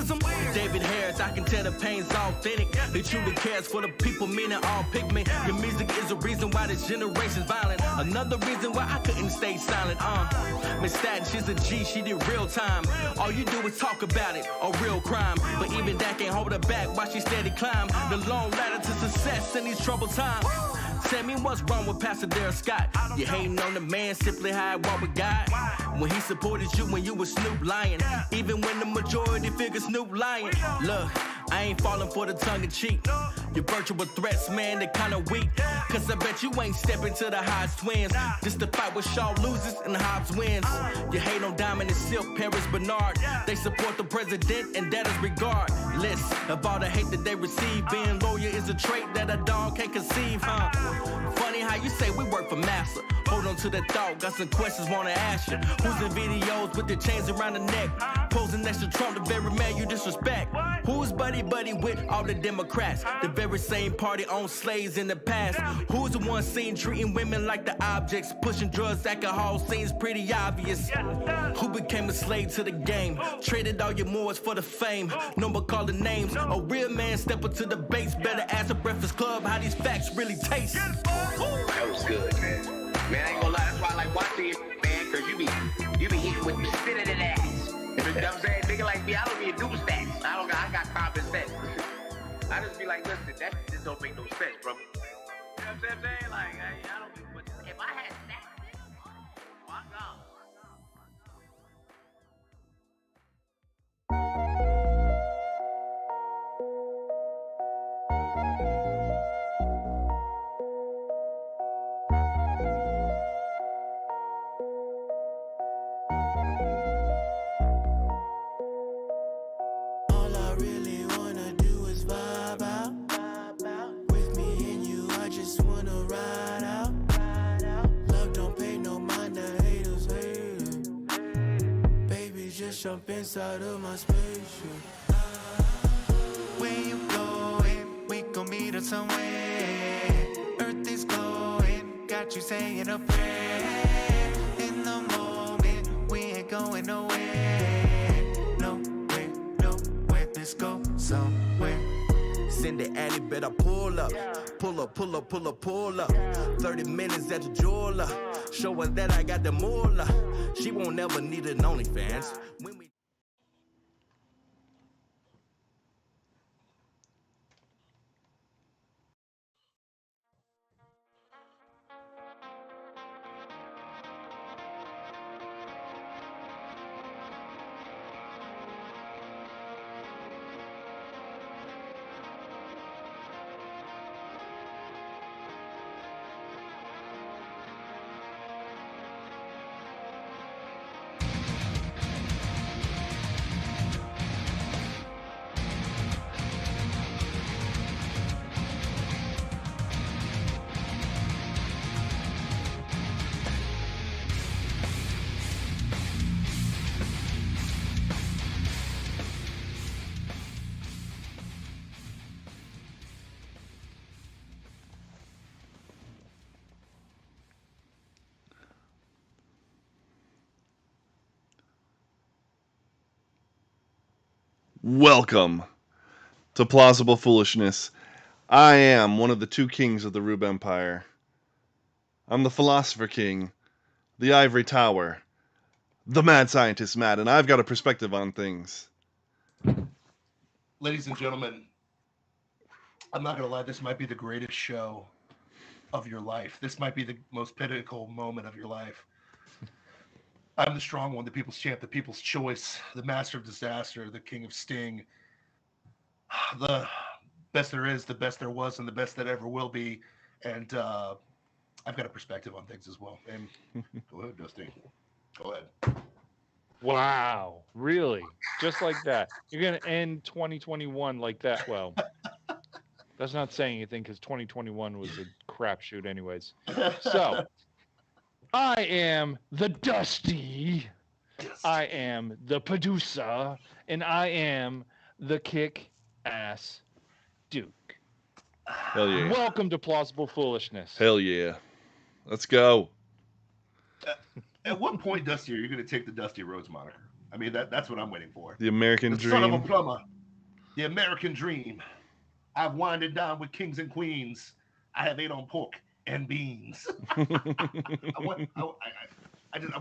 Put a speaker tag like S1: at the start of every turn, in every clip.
S1: lyricism. David Harris, I can tell the pain's authentic. He truly cares for the people, meaning all pigment. Your music is the reason why this generation's violent. Another reason why I couldn't stay silent. Miss Staten, she's a G, she did real time. All you do is talk about it, a real crime. But even that can't hold her back while she steady climb the long ladder to success in these troubled times. Tell me what's wrong with Pastor Darrell Scott? You hating on the man, simply how I walk with God. When he supported you when you was Snoop lying. Even when the majority figure Snoop lying. Look, I ain't falling for the tongue in cheek. Your virtual threats, man, they kinda weak. Cause I bet you ain't stepping to the Hodge twins. Just to fight with Shaw loses and Hobbs wins. You hate on Diamond and Silk, Paris Bernard. They support the president and that is regardless of all the hate that they receive. Being loyal is a trait that a dog can't conceive, huh? Funny how you say we work for massa. Hold on to that thought, got some questions wanna ask you. Who's in videos with the chains around the neck? Posing next to Trump, the very man you disrespect. Who's buddy with all the Democrats? The very same party owned slaves in the past. Who's the one seen treating women like the objects? Pushing drugs, alcohol seems pretty obvious. Who became a slave to the game? Traded all your moors for the fame. No more calling names. A real man step into the base. Better ask a Breakfast Club how these facts really taste.
S2: That was good, man. Man, I ain't gonna lie, that's why I like watching you, man, cause you be hitting with the spit in the ass. You know what I'm saying? Nigga like me, I don't need news stats. I got common sense. I just be like, listen, that just don't make no sense, bro. You know what I'm saying? Like, I don't, but if I had stats, my God.
S3: Jump inside of my spaceship. Where you going? We gon' meet up somewhere. Earth is glowing, got you saying a prayer. In the moment, we ain't going nowhere. Nowhere, let's go somewhere.
S1: Send the alley, better pull up. Pull up. 30 minutes at the jeweler. Show her that I got the moolah. She won't never need an OnlyFans.
S4: Welcome to Plausible Foolishness. I am one of the two kings of the Rube Empire. I'm the Philosopher King, the Ivory Tower, the Mad Scientist Matt, and I've got a perspective on things.
S5: Ladies and gentlemen, I'm not going to lie, this might be the greatest show of your life. This might be the most pinnacle moment of your life. I'm the strong one, the people's champ, the people's choice, the master of disaster, the king of sting, the best there is, the best there was, and the best that ever will be. And I've got a perspective on things as well. And go ahead, Dusty. Go ahead.
S6: Wow, really? Just like that? You're going to end 2021 like that? Well, that's not saying anything because 2021 was a crapshoot anyways. So, I am the Dusty, yes. I am the producer, and I am the kick-ass Duke.
S4: Hell yeah.
S6: Welcome to Plausible Foolishness.
S4: Hell yeah. Let's go.
S5: At what point, Dusty, are you going to take the Dusty Rhodes moniker? I mean, that's what I'm waiting for.
S4: The American
S5: The son of a
S4: dream.
S5: plumber. The American dream. I've winded down with kings and queens. I have ate on pork and beans. I'm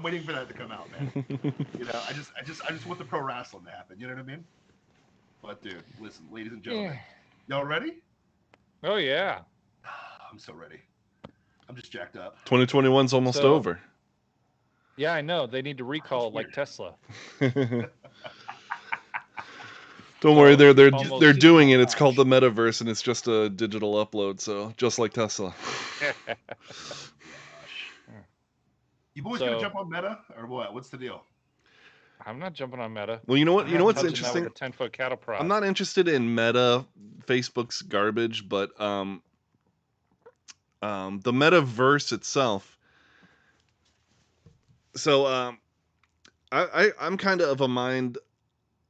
S5: waiting for that to come out, man. I just want the pro wrestling to happen. You know what I mean? But dude, listen, ladies and gentlemen, y'all ready?
S6: Oh yeah.
S5: I'm so ready. I'm just jacked up.
S4: 2021's almost over.
S6: Yeah, I know. They need to recall it like Tesla.
S4: Don't worry, they're doing it. It's called the metaverse, and it's just a digital upload. So just like Tesla.
S5: You boys gonna jump on Meta or what? What's the deal?
S6: I'm not jumping on Meta.
S4: Well, you know what? You know what's interesting?
S6: With a 10-foot cattle prod.
S4: I'm not interested in Meta. Facebook's garbage, but the metaverse itself. So I'm kind of a mind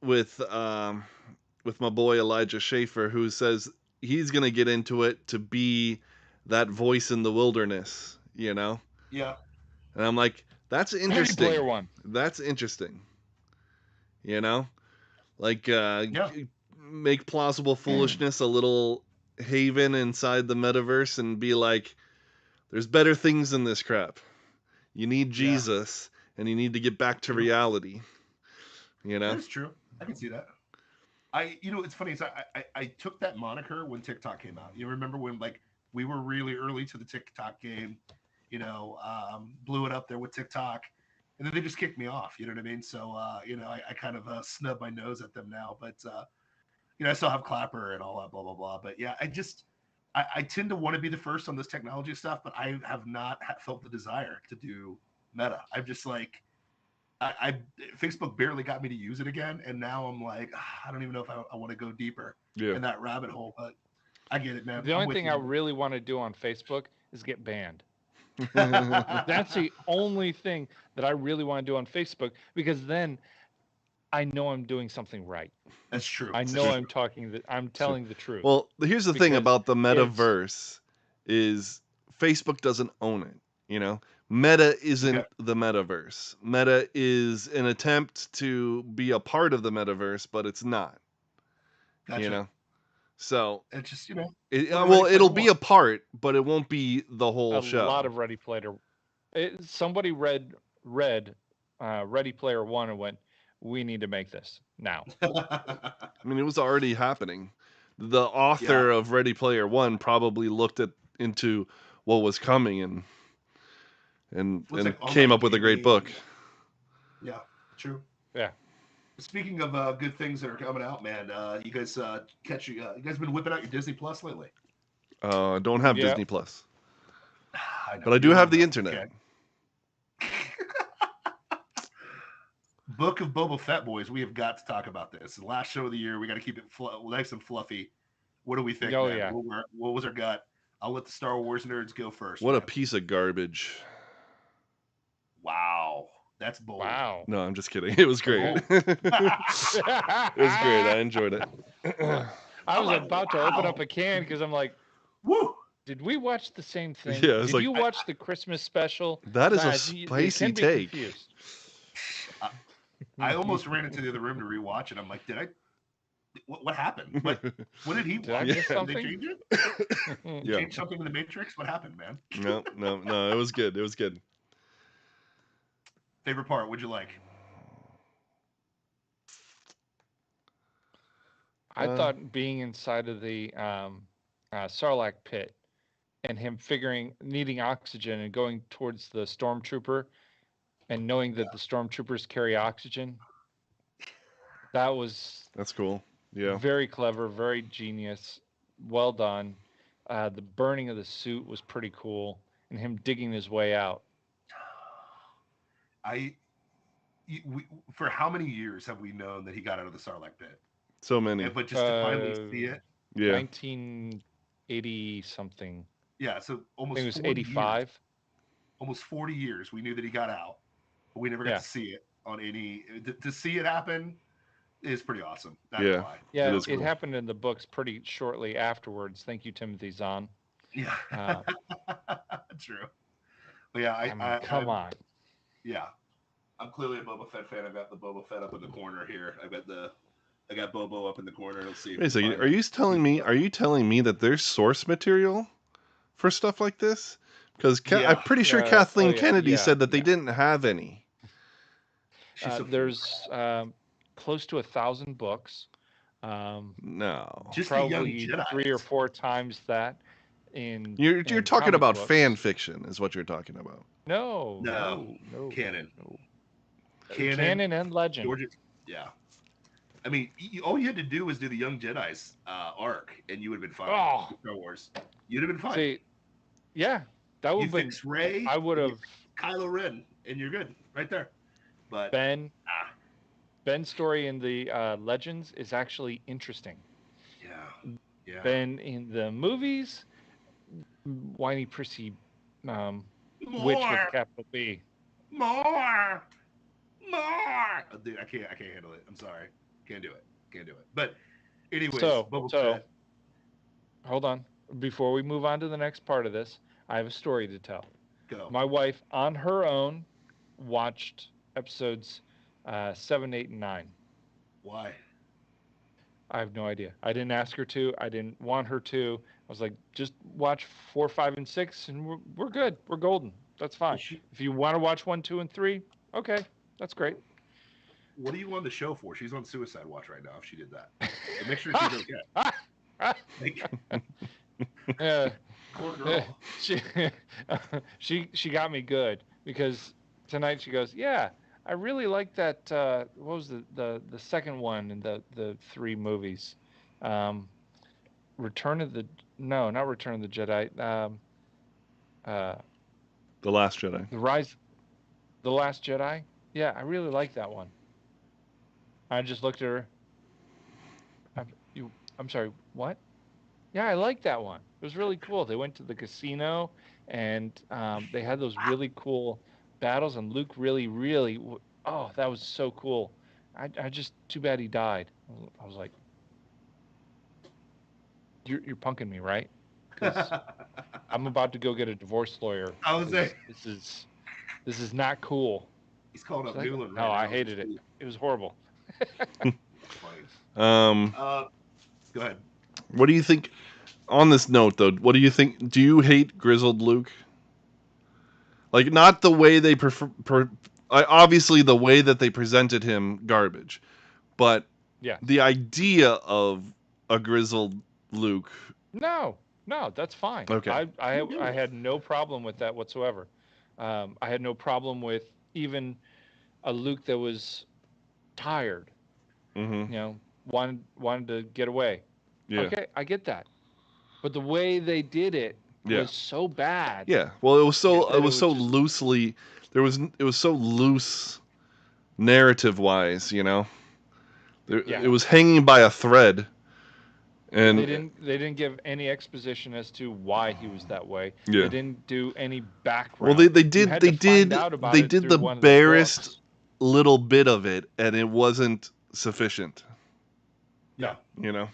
S4: with my boy Elijah Schaefer, who says he's gonna get into it to be that voice in the wilderness, you know?
S5: Yeah.
S4: And I'm like, that's interesting.
S6: Ready Player One.
S4: That's interesting. You know? Like
S5: Yeah.
S4: make Plausible Foolishness a little haven inside the metaverse and be like, there's better things than this crap. You need Jesus and you need to get back to reality. You know?
S5: That's true. I can see that. It's funny. I took that moniker when TikTok came out. You remember when like we were really early to the TikTok game, blew it up there with TikTok, and then they just kicked me off. You know what I mean? So I kind of snub my nose at them now. But I still have Clapper and all that blah blah blah. But yeah, I tend to want to be the first on this technology stuff, but I have not felt the desire to do Meta. I'm just like. Facebook barely got me to use it again, and now I'm like, I don't even know if I want to go deeper in that rabbit hole. But I get it, man.
S6: The only thing I really want to do on Facebook is get banned. That's the only thing that I really want to do on Facebook, because then I know I'm doing something right.
S5: That's true.
S6: I know I'm telling the truth.
S4: Well, here's the thing about the metaverse is Facebook doesn't own it, you know? Meta isn't the metaverse. Meta is an attempt to be a part of the metaverse, but it's not.
S5: Gotcha.
S4: You know? So
S5: it's just,
S4: it'll be a part, but it won't be the whole show.
S6: A lot of Ready Player. Somebody read Ready Player One and went, "We need to make this now."
S4: I mean, it was already happening. The author of Ready Player One probably looked into what was coming and came up with a great book.
S5: Yeah, true.
S6: Yeah.
S5: Speaking of good things that are coming out, man, you guys you guys been whipping out your Disney Plus lately?
S4: I don't have Disney Plus, but I
S5: you
S4: do have the internet.
S5: Okay. Book of Boba Fett, boys. We have got to talk about this. The last show of the year. We got to keep it nice and fluffy. What do we think?
S6: Oh,
S5: man?
S6: yeah.
S5: What was our gut? I'll let the Star Wars nerds go first.
S4: What a piece of garbage.
S5: Wow. That's bold.
S6: Wow.
S4: No, I'm just kidding. It was great. It was great. I enjoyed it.
S6: I was about to open up a can because I'm like,
S5: woo!
S6: Did we watch the same thing?
S4: Yeah,
S6: did you watch the Christmas special?
S4: That is a spicy take.
S5: I almost ran into the other room to rewatch it. I'm like, what happened? What did he watch?
S6: Did I miss something?
S5: Did they change it? Change something in the Matrix? What happened, man?
S4: No. It was good. It was good.
S5: Favorite part? What'd you like?
S6: I thought being inside of the Sarlacc pit and him needing oxygen and going towards the stormtrooper and knowing that the stormtroopers carry oxygen. That's
S4: cool. Yeah.
S6: Very clever, very genius. Well done. The burning of the suit was pretty cool, and him digging his way out.
S5: For how many years have we known that he got out of the Sarlacc pit?
S4: So many.
S5: But just to finally see it.
S4: Yeah.
S6: 1980 something.
S5: Yeah, so almost.
S6: I think it was 85.
S5: Years, almost 40 years. We knew that he got out, but we never got to see it on any. To see it happen is pretty awesome.
S4: Yeah,
S6: it happened in the books pretty shortly afterwards. Thank you, Timothy Zahn.
S5: Yeah, true. But yeah,
S6: come on.
S5: Yeah, I'm clearly a Boba Fett fan. I've got the Boba Fett up in the corner here. I got Bobo up in the corner. Let's see.
S4: Wait a second. Are you telling me? Are you telling me that there's source material for stuff like this? Because
S5: Yeah.
S4: I'm pretty sure Kathleen Kennedy
S6: yeah,
S4: said that they
S6: yeah.
S4: didn't have any.
S6: There's close to 1,000 books.
S4: No.
S5: Just the Young
S6: Probably
S5: Jedi.
S6: 3 or 4 times that in
S4: You're
S6: in
S4: talking
S6: comic
S4: about
S6: books.
S4: fan fiction, is what you're talking about.
S6: No,
S5: No.
S6: no,
S5: Canon.
S6: no.
S5: Canon
S6: and legend.
S5: Georgia, yeah. I mean, all you had to do was do the Young Jedi's arc, and you would have been fine.
S6: Oh.
S5: with Star Wars. You'd have been fine.
S6: See, yeah, that would
S5: you
S6: have been.
S5: fix Rey.
S6: I would have.
S5: Kylo Ren, and you're good right there. But
S6: Ben's story in the Legends is actually interesting.
S5: yeah.
S6: Ben in the movies, whiny prissy witch with
S5: More.
S6: a capital B.
S5: More. Dude, I can't handle it. I'm sorry. Can't do it. But anyways, Boba Fett.
S6: Hold on. Before we move on to the next part of this, I have a story to tell.
S5: Go.
S6: My wife, on her own, watched episodes 7, 8, and 9.
S5: Why?
S6: I have no idea. I didn't ask her to. I didn't want her to. I was like, just watch 4, 5, and 6, and we're good. We're golden. That's fine. If you want to watch 1, 2, and 3, okay, that's great.
S5: What are you on the show for? She's on suicide watch right now. If she did that, so make sure she's okay. Poor girl.
S6: She got me good because tonight she goes, yeah, I really like that. What was the second one in the 3 movies? Not Return of the Jedi.
S4: The Last Jedi.
S6: The Last Jedi. Yeah, I really like that one. I just looked at her. I'm sorry, what? Yeah, I like that one. It was really cool. They went to the casino, and they had those really cool battles, and Luke really, that was so cool. I just, too bad he died. I was like, you're punking me, right? 'Cause I'm about to go get a divorce lawyer.
S5: I was there.
S6: This is not cool.
S5: He's calling up
S6: Like,
S5: Newland.
S6: no, I hated it. It was horrible.
S5: Go ahead.
S4: What do you think? On this note, though, what do you think? Do you hate grizzled Luke? Like, not the way they obviously the way that they presented him, garbage. But
S6: yeah,
S4: the idea of a grizzled Luke.
S6: No, that's fine.
S4: Okay.
S6: I had no problem with that whatsoever. I had no problem with even a Luke that was tired.
S4: Mm-hmm.
S6: You know, wanted to get away.
S4: Yeah.
S6: Okay, I get that. But the way they did it was so bad.
S4: Yeah. Well, it was so
S6: just
S4: loosely. It was so loose, narrative-wise. You know. It was hanging by a thread. And
S6: they didn't give any exposition as to why he was that way.
S4: Yeah.
S6: They didn't do any background.
S4: Well, they did the barest little bit of it, and it wasn't sufficient.
S5: Yeah.
S4: You know.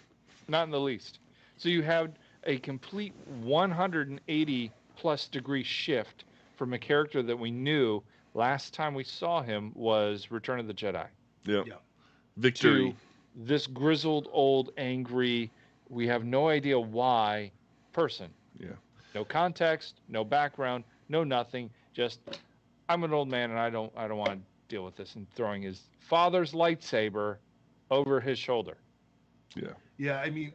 S6: Not in the least. So you had a complete 180 plus degree shift from a character that we knew last time we saw him was Return of the Jedi.
S4: Yeah. Victory.
S6: To this grizzled, old, angry, we have no idea why person.
S4: Yeah.
S6: No context, no background, no nothing. Just, I'm an old man and I don't want to deal with this, and throwing his father's lightsaber over his shoulder.
S4: Yeah.
S5: Yeah, I mean,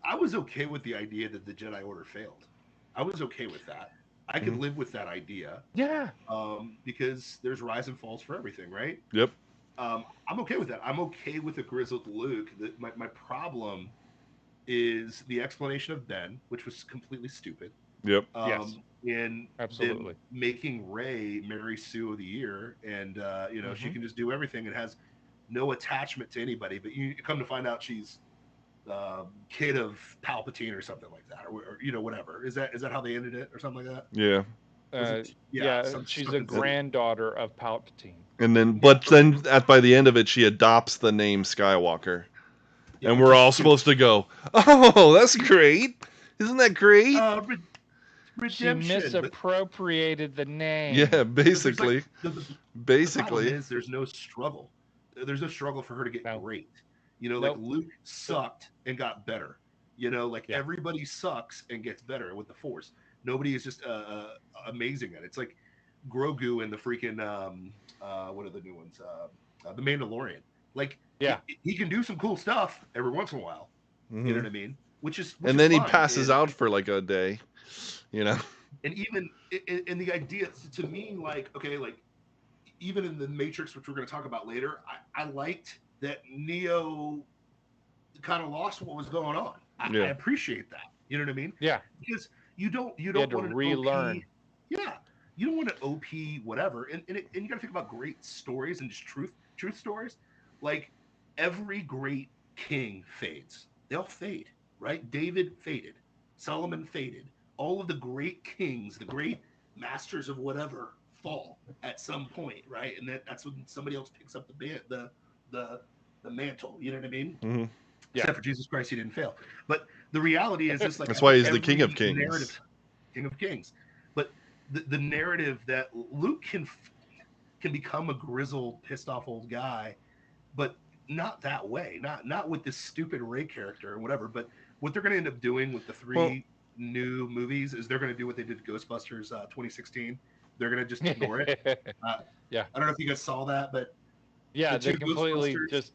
S5: I was okay with the idea that the Jedi Order failed. I was okay with that. I could live with that idea.
S6: Yeah.
S5: Because there's rise and falls for everything, right?
S4: Yep.
S5: I'm okay with that. I'm okay with a grizzled Luke. My problem is the explanation of Ben, which was completely stupid.
S4: Yep.
S6: Yes.
S5: And
S6: Absolutely.
S5: making Rey Mary Sue of the Year, and she can just do everything and has no attachment to anybody. But you come to find out she's kid of Palpatine or something like that, or whatever. Is that how they ended it or something like that?
S4: Yeah.
S6: She's a granddaughter of Palpatine.
S4: And then, by the end of it, she adopts the name Skywalker, and we're all supposed to go, "Oh, that's great! Isn't that great?"
S6: She
S5: redemption. But
S6: misappropriated the name.
S4: Yeah,
S5: but there's
S4: basically.
S5: like the problem
S4: Basically.
S5: is there's no struggle. There's no struggle for her to get
S6: No.
S5: great. You know, like
S6: Nope.
S5: Luke sucked and got better. You know, like
S6: Yeah.
S5: everybody sucks and gets better with the Force. Nobody is just amazing at it. It's like Grogu and the freaking what are the new ones? The Mandalorian. Like
S6: Yeah.
S5: he can do some cool stuff every once in a while.
S4: Mhm.
S5: You know what I mean? Which is
S4: And then he
S5: fine.
S4: passes out for like a day, you know.
S5: And even in the idea to me, like okay, like even in the Matrix, which we're going to talk about later, I liked that Neo kind of lost what was going on.
S4: Yeah.
S5: I appreciate that. You know what I mean?
S6: Yeah.
S5: Because you don't
S6: He had to
S5: want an
S6: relearn.
S5: OP, yeah, you don't want an OP whatever, and you got to think about great stories and just truth stories. Like every great king fades. They all fade, right? David faded, Solomon faded. All of the great kings, the great masters of whatever, fall at some point, right? And that's when somebody else picks up the mantle. You know what I mean?
S4: Mm-hmm.
S6: Yeah.
S5: Except for Jesus Christ, he didn't fail. But the reality is, just like
S4: That's why he's the King of
S5: every
S4: Kings.
S5: narrative, King of Kings. But the narrative that Luke can become a grizzled, pissed off old guy, but not that way. Not with this stupid Ray character or whatever. But what they're going to end up doing with the three new movies is they're going to do what they did to Ghostbusters 2016. They're going to just ignore it.
S6: Yeah.
S5: I don't know if you guys saw that, but
S6: Yeah,
S5: the
S6: they
S5: two
S6: completely
S5: Ghostbusters-
S6: just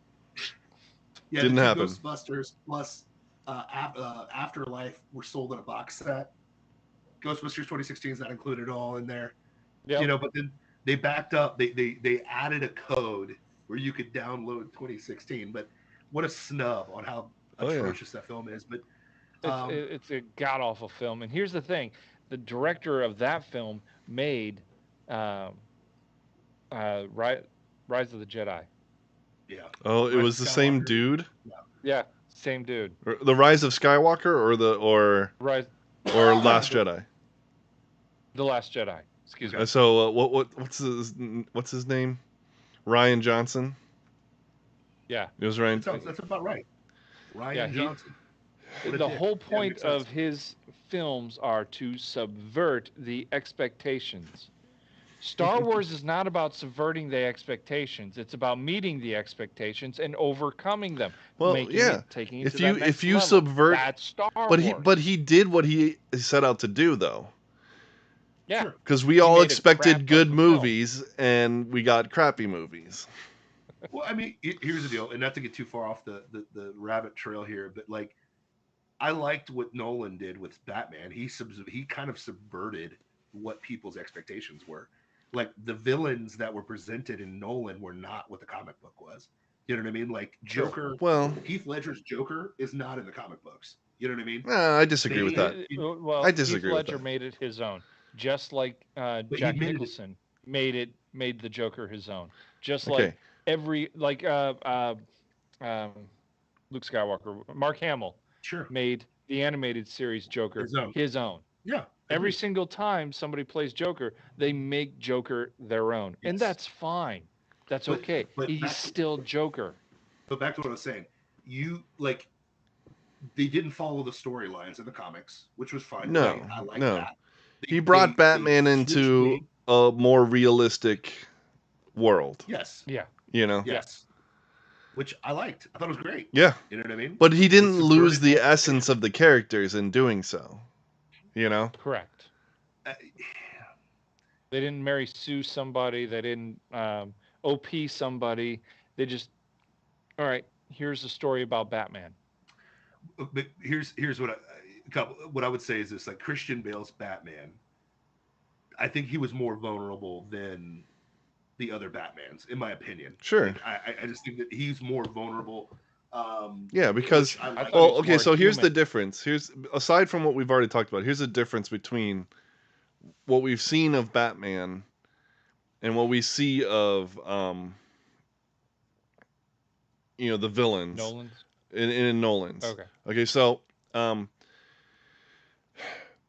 S5: yeah,
S4: Didn't
S5: the two
S4: happen.
S5: Ghostbusters plus Afterlife were sold in a box set. Ghostbusters 2016 is not included all in there.
S6: Yep.
S5: You know, but then they backed up. They added a code where you could download 2016. But what a snub on how atrocious that film is. But
S6: it's a god awful film. And here's the thing: the director of that film made Rise of the Jedi.
S5: yeah,
S4: Oh, it
S5: Rise
S4: was
S5: of
S4: the same
S5: Skywalker.
S4: dude.
S6: Yeah, same dude.
S4: The Rise of Skywalker, or
S6: Rise,
S4: Last Jedi.
S6: The Last Jedi. Excuse me.
S4: So what's his name? Ryan Johnson.
S6: Yeah.
S4: It was Ryan.
S5: That's about right. Ryan
S6: he-
S5: Johnson. What a
S6: The
S5: dick.
S6: whole
S5: Yeah,
S6: point
S5: makes sense.
S6: of his films are to subvert the expectations. Star Wars is not about subverting the expectations. It's about meeting the expectations and overcoming them.
S4: Well,
S6: making
S4: yeah.
S6: it, taking it
S4: If
S6: to
S4: you
S6: that next
S4: if you
S6: level.
S4: subvert,
S6: That's Star Wars.
S4: but he did what he set out to do though.
S6: yeah.
S5: Sure.
S4: Because we
S6: He
S4: all
S6: made a
S4: expected
S6: crap
S4: good
S6: of a film.
S4: movies, and we got crappy movies.
S5: Well, I mean, here's the deal, and not to get too far off the rabbit trail here, but like, I liked what Nolan did with Batman. He kind of subverted what people's expectations were. Like the villains that were presented in Nolan were not what the comic book was. You know what I mean? Like Joker.
S4: Well,
S5: Heath Ledger's Joker is not in the comic books. You know what I mean?
S4: I disagree with that.
S6: Well,
S4: I disagree
S6: Heath
S4: with
S6: Ledger
S4: that.
S6: made it his own, just like
S5: he
S6: Jack
S5: made it-
S6: Nicholson made the Joker his own. Just
S4: Okay.
S6: like Luke Skywalker, Mark Hamill
S5: Sure.
S6: made the animated series Joker
S5: His own. Yeah.
S6: Every single time somebody plays Joker, they make Joker their own, and
S5: Yes.
S6: that's fine. That's
S5: But-
S6: okay.
S5: but
S6: He's
S5: back-
S6: still Joker.
S5: But back to what I was saying, they didn't follow the storylines in the comics, which was fine.
S4: No,
S5: Right? I like
S4: no.
S5: that.
S4: He brought Batman
S5: switched
S4: into
S5: me-
S4: a more realistic world.
S5: yes,
S6: Yeah.
S4: You know.
S5: yes, which I liked. I thought it was great.
S4: Yeah.
S5: You know what I mean?
S4: But he didn't
S5: It's
S4: lose
S5: subverted
S4: the essence of the characters in doing so. You know.
S6: Correct.
S5: Uh,
S6: They didn't Mary Sue somebody. They didn't OP somebody. They just, all right, here's a story about Batman.
S5: but here's what I would say is this: like Christian Bale's Batman, I think he was more vulnerable than the other Batmans, in my opinion.
S4: Sure.
S5: Like, I just think that he's more vulnerable.
S4: Yeah, because
S5: which I like.
S6: thought
S4: well,
S6: he was
S4: okay,
S6: more
S4: so here's the
S6: human.
S4: difference. Here's aside from what we've already talked about, here's the difference between what we've seen of Batman and what we see of the villains
S6: Nolan's.
S4: in Nolan's.
S6: Okay.
S4: Okay, so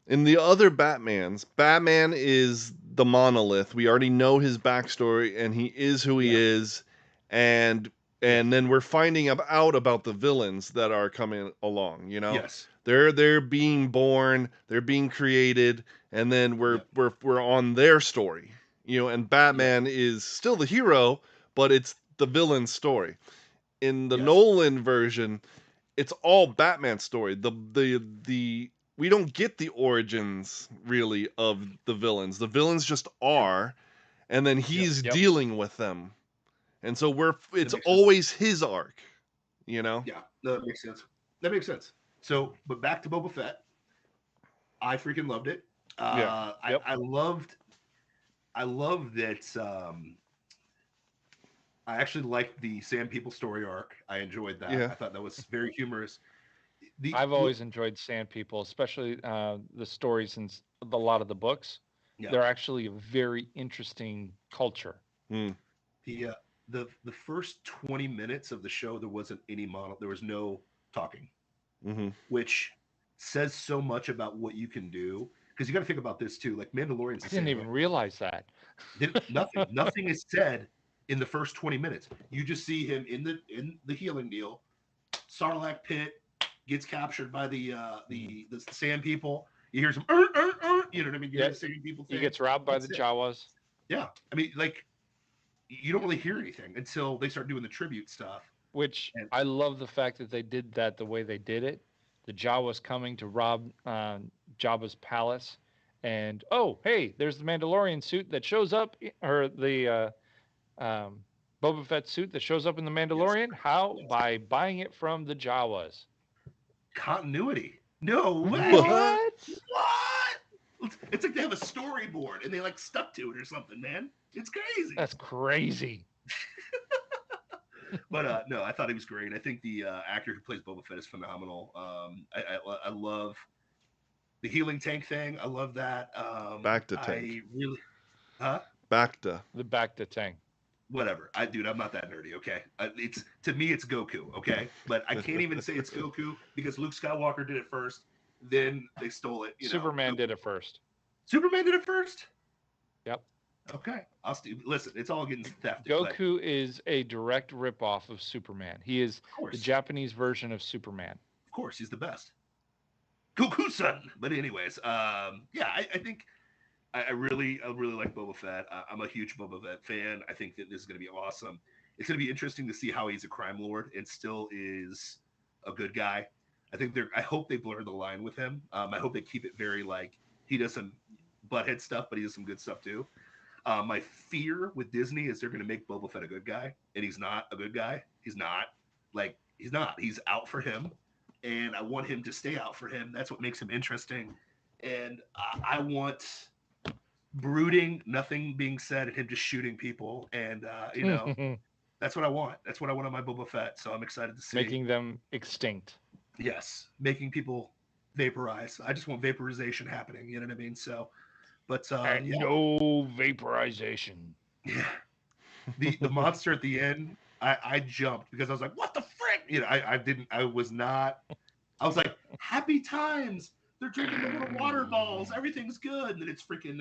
S4: in the other Batmans, Batman is the monolith. We already know his backstory, and he is who he
S5: Yeah.
S4: is, and and then we're finding out about the villains that are coming along.
S5: Yes.
S4: They're being born, they're being created, and then we're on their story. And Batman is still the hero, but it's the villain's story. In the Nolan version, it's all Batman's story. The we don't get the origins really of the villains. The villains just are, and then he's dealing with them. And so it's always his arc,
S5: Yeah, no, that makes sense. That makes sense. So, but back to Boba Fett. I freaking loved it. I loved that. I actually liked the Sand People story arc. I enjoyed that.
S4: Yeah.
S5: I thought that was very humorous.
S6: I've always enjoyed Sand People, especially the stories in a lot of the books.
S5: Yeah.
S6: They're actually a very interesting culture.
S5: The first 20 minutes of the show, there wasn't any there was no talking, which says so much about what you can do. Because you got to think about this too. Like Mandalorian's,
S6: I didn't even realize that.
S5: Nothing is said in the first 20 minutes. You just see him in the healing deal. Sarlacc pit gets captured by the Sand People. You hear some, you know what I mean? You hear the Sand People thing.
S6: He gets robbed by the Jawas.
S5: Yeah, I mean, like, you don't really hear anything until they start doing the tribute stuff.
S6: Which I love the fact that they did that the way they did it. The Jawas coming to rob Jabba's palace, and hey, there's the Mandalorian suit that shows up, or the Boba Fett suit that shows up in the Mandalorian. Yes. How? Yes. By buying it from the Jawas.
S5: Continuity. No way.
S6: What?
S5: It's like they have a storyboard and they like stuck to it or something, man. It's crazy.
S6: That's crazy.
S5: But no, I thought he was great. I think the actor who plays Boba Fett is phenomenal. I love the healing tank thing. I love that.
S4: Bacta tank.
S5: Bacta.
S6: The Bacta tank.
S5: Whatever. I'm not that nerdy. Okay. To me, it's Goku. Okay. But I can't even say it's Goku because Luke Skywalker did it first. Then they stole it.
S6: Superman did it first.
S5: Superman did it first?
S6: Yep.
S5: Okay. Listen, it's all getting thefted.
S6: Goku is a direct ripoff of Superman. He is the Japanese version of Superman.
S5: Of course, he's the best. Goku-san. But anyways, I think I really like Boba Fett. I'm a huge Boba Fett fan. I think that this is going to be awesome. It's going to be interesting to see how he's a crime lord and still is a good guy. I hope they blur the line with him. I hope they keep it very like he does some butthead stuff, but he does some good stuff too. My fear with Disney is they're going to make Boba Fett a good guy, and he's not a good guy. He's not. He's out for him, and I want him to stay out for him. That's what makes him interesting. And I want brooding, nothing being said, and him just shooting people. And that's what I want. That's what I want on my Boba Fett. So I'm excited to see
S6: making them extinct.
S5: Yes, making people vaporize. I just want vaporization happening. You know what I mean? So, but
S6: no vaporization.
S5: Yeah. The monster at the end, I jumped because I was like, "What the frick?" I was like, "Happy times." They're drinking the little water balls. Everything's good. And then it's freaking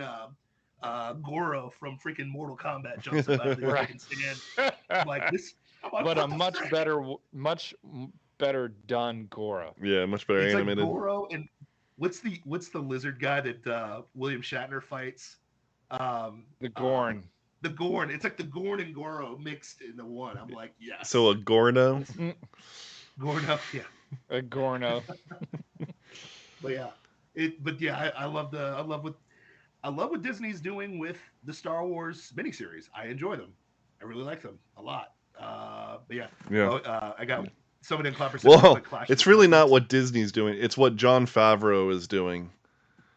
S5: Goro from freaking Mortal Kombat jumps up out of the freaking stand. I'm like, this.
S6: But a much better done Goro.
S4: Yeah, much better animated.
S5: Like Goro and what's the lizard guy that William Shatner fights?
S6: The Gorn.
S5: The Gorn. It's like the Gorn and Goro mixed into one. I'm like, yes.
S4: So a Gorno?
S5: Gorno, yeah.
S6: A Gorno.
S5: But yeah, I love what Disney's doing with the Star Wars miniseries. I enjoy them. I really like them a lot. But yeah. I got somebody in Clapper.
S4: Well, it's really not what Disney's doing. It's what Jon Favreau is doing.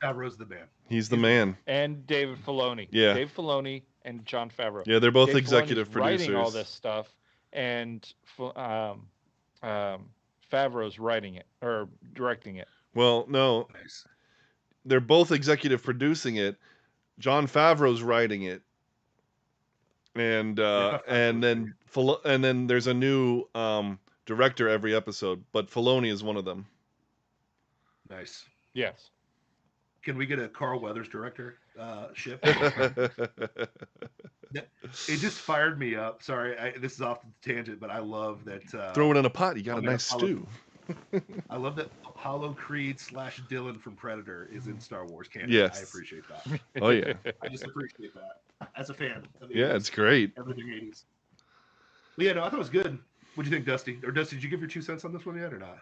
S5: Favreau's the man.
S4: He's the man.
S6: And David Filoni.
S4: Yeah.
S6: Dave Filoni and Jon Favreau.
S4: Yeah, they're both
S6: Dave
S4: executive
S6: Filoni's
S4: producers.
S6: Writing all this stuff, and Favreau's writing it or directing it.
S4: Well, no.
S5: Nice.
S4: They're both executive producing it. Jon Favreau's writing it. And then there's a new director every episode, but Filoni is one of them.
S5: Nice.
S6: Yes.
S5: Can we get a Carl Weathers director ship? It just fired me up. Sorry, this is off the tangent, but I love that.
S4: Throw it in a pot. You got a
S5: mean,
S4: nice stew.
S5: I love that Apollo Creed / Dylan from Predator is in Star Wars canon.
S4: Yes.
S5: I appreciate that.
S4: Oh yeah.
S5: I just appreciate that as a fan. Of the
S4: Yeah,
S5: 80s,
S4: it's great.
S5: everything 80s. But yeah, no, I thought it was good. What do you think, Dusty? Or Dusty, did you give your 2 cents on this one yet or not?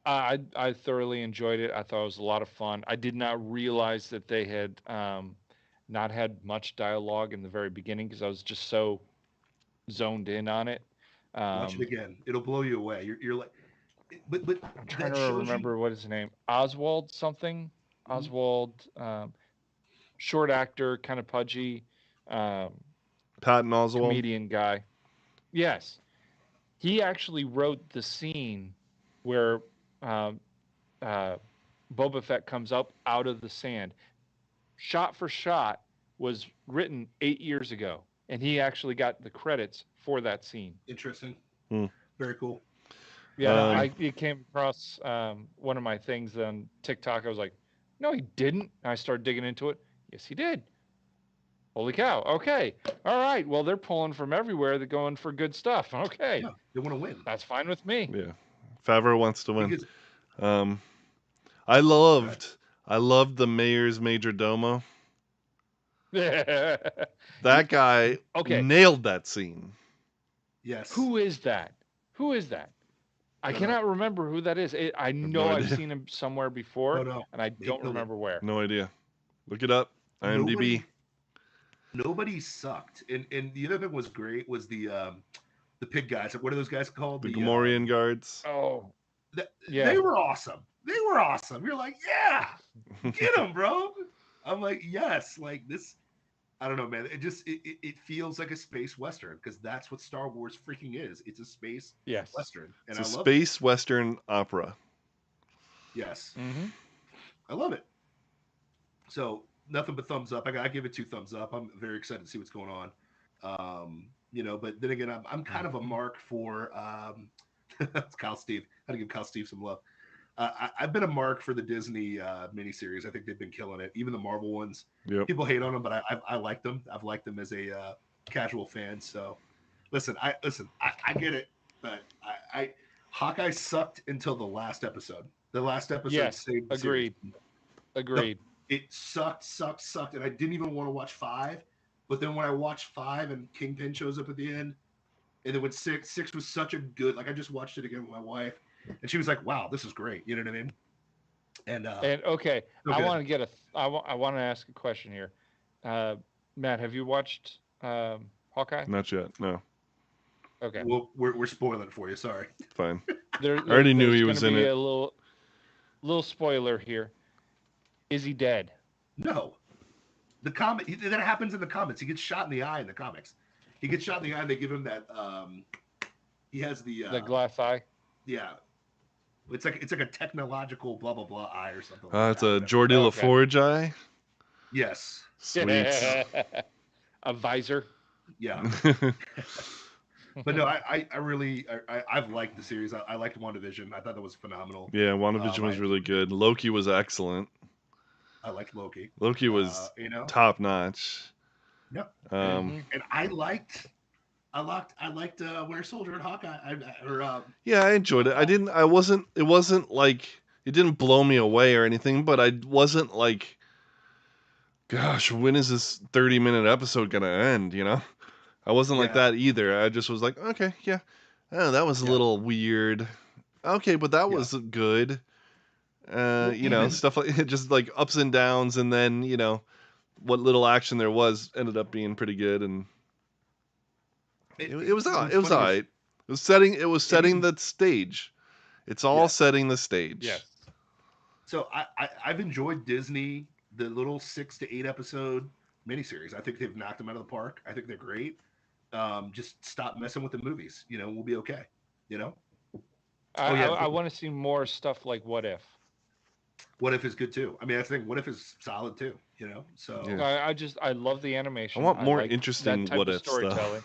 S6: I thoroughly enjoyed it. I thought it was a lot of fun. I did not realize that they had not had much dialogue in the very beginning because I was just so zoned in on it.
S5: Watch it again. It'll blow you away. You're like, but
S6: I'm trying
S5: that
S6: to
S5: shows
S6: remember what his name. Oswald something. Oswald, short actor, kind of pudgy,
S4: Patton Oswalt.
S6: comedian guy. Yes, he actually wrote the scene where Boba Fett comes up out of the sand. Shot for shot was written 8 years ago, and he actually got the credits for that scene.
S5: Interesting.
S4: Hmm.
S5: Very cool.
S6: Yeah, it came across one of my things on TikTok. I was like, no, he didn't. And I started digging into it. Yes, he did. Holy cow. Okay. All right. Well, they're pulling from everywhere. They're going for good stuff. Okay.
S5: Yeah, they want to win.
S6: That's fine with me.
S4: Yeah. Favreau wants to win.
S5: Because,
S4: I loved the mayor's major domo. That guy nailed that scene.
S5: yes.
S6: Who is that? Who is that? I cannot remember who that is. I know I've seen him somewhere before, and I don't remember where.
S4: No idea. Look it up. IMDb.
S5: Nobody sucked. And the other thing was great was the pig guys. What are those guys called?
S4: The Gamorrean guards.
S6: Oh.
S5: Yeah. They were awesome. You're like, yeah, get them, bro. I'm like, yes, like this. I don't know, man. It feels like a space western because that's what Star Wars freaking is. It's a space western, and
S4: it's
S5: I
S4: a
S5: love
S4: space western opera.
S5: Yes,
S6: Mm-hmm.
S5: I love it. So nothing but thumbs up. I give it 2 thumbs up. I'm very excited to see what's going on. But then again, I'm kind of a mark for it's Kyle Steve. I had to give Kyle Steve some love. I've been a mark for the Disney miniseries. I think they've been killing it. Even the Marvel ones.
S4: Yep.
S5: People hate on them, but I like them. I've liked them as a casual fan. So, I get it, but Hawkeye sucked until the last episode. The last episode saved the
S6: agreed.
S5: series.
S6: Agreed.
S5: No, it sucked, and I didn't even want to watch 5. But then when I watched 5 and Kingpin shows up at the end, and then when 6 was such a good, like I just watched it again with my wife. And she was like, "Wow, this is great." You know what I mean? And
S6: okay, I
S5: good.
S6: want to I want to ask a question here. Matt, have you watched Hawkeye?
S4: Not yet. No.
S6: Okay.
S5: We're spoiling it for you. Sorry.
S4: Fine.
S6: I
S4: already knew he was in it.
S6: A little spoiler here. Is he dead?
S5: No. The comic that happens in the comics. He gets shot in the eye in the comics. He gets shot in the eye, and they give him that. He has the
S6: glass eye.
S5: Yeah. It's like a technological blah blah blah eye or something.
S4: It's a Geordie LaForge eye.
S5: Yes.
S4: Sweet.
S6: A visor.
S5: Yeah. But no, I've liked the series. I liked WandaVision. I thought that was phenomenal.
S4: Yeah, WandaVision was really good. Loki was excellent.
S5: I liked Loki.
S4: Loki was top notch.
S5: Yep.
S4: And
S5: I liked Winter Soldier and Hawkeye.
S4: I enjoyed it. It wasn't like, it didn't blow me away or anything, but I wasn't like, gosh, when is this 30-minute episode going to end, I wasn't like that either. I just was like, okay, yeah. Oh, that was a little weird. Okay, but that was good. Stuff like just like ups and downs, and then, what little action there was ended up being pretty good, and it was all right. It was setting the stage. It's all setting the stage.
S6: Yes.
S5: So I've enjoyed Disney, the little 6 to 8 episode miniseries. I think they've knocked them out of the park. I think they're great. Just stop messing with the movies. We'll be okay.
S6: I want to see more stuff like What If.
S5: What If is good too. I mean, I think What If is solid too. So
S6: I love the animation.
S4: I want more interesting What If
S6: storytelling.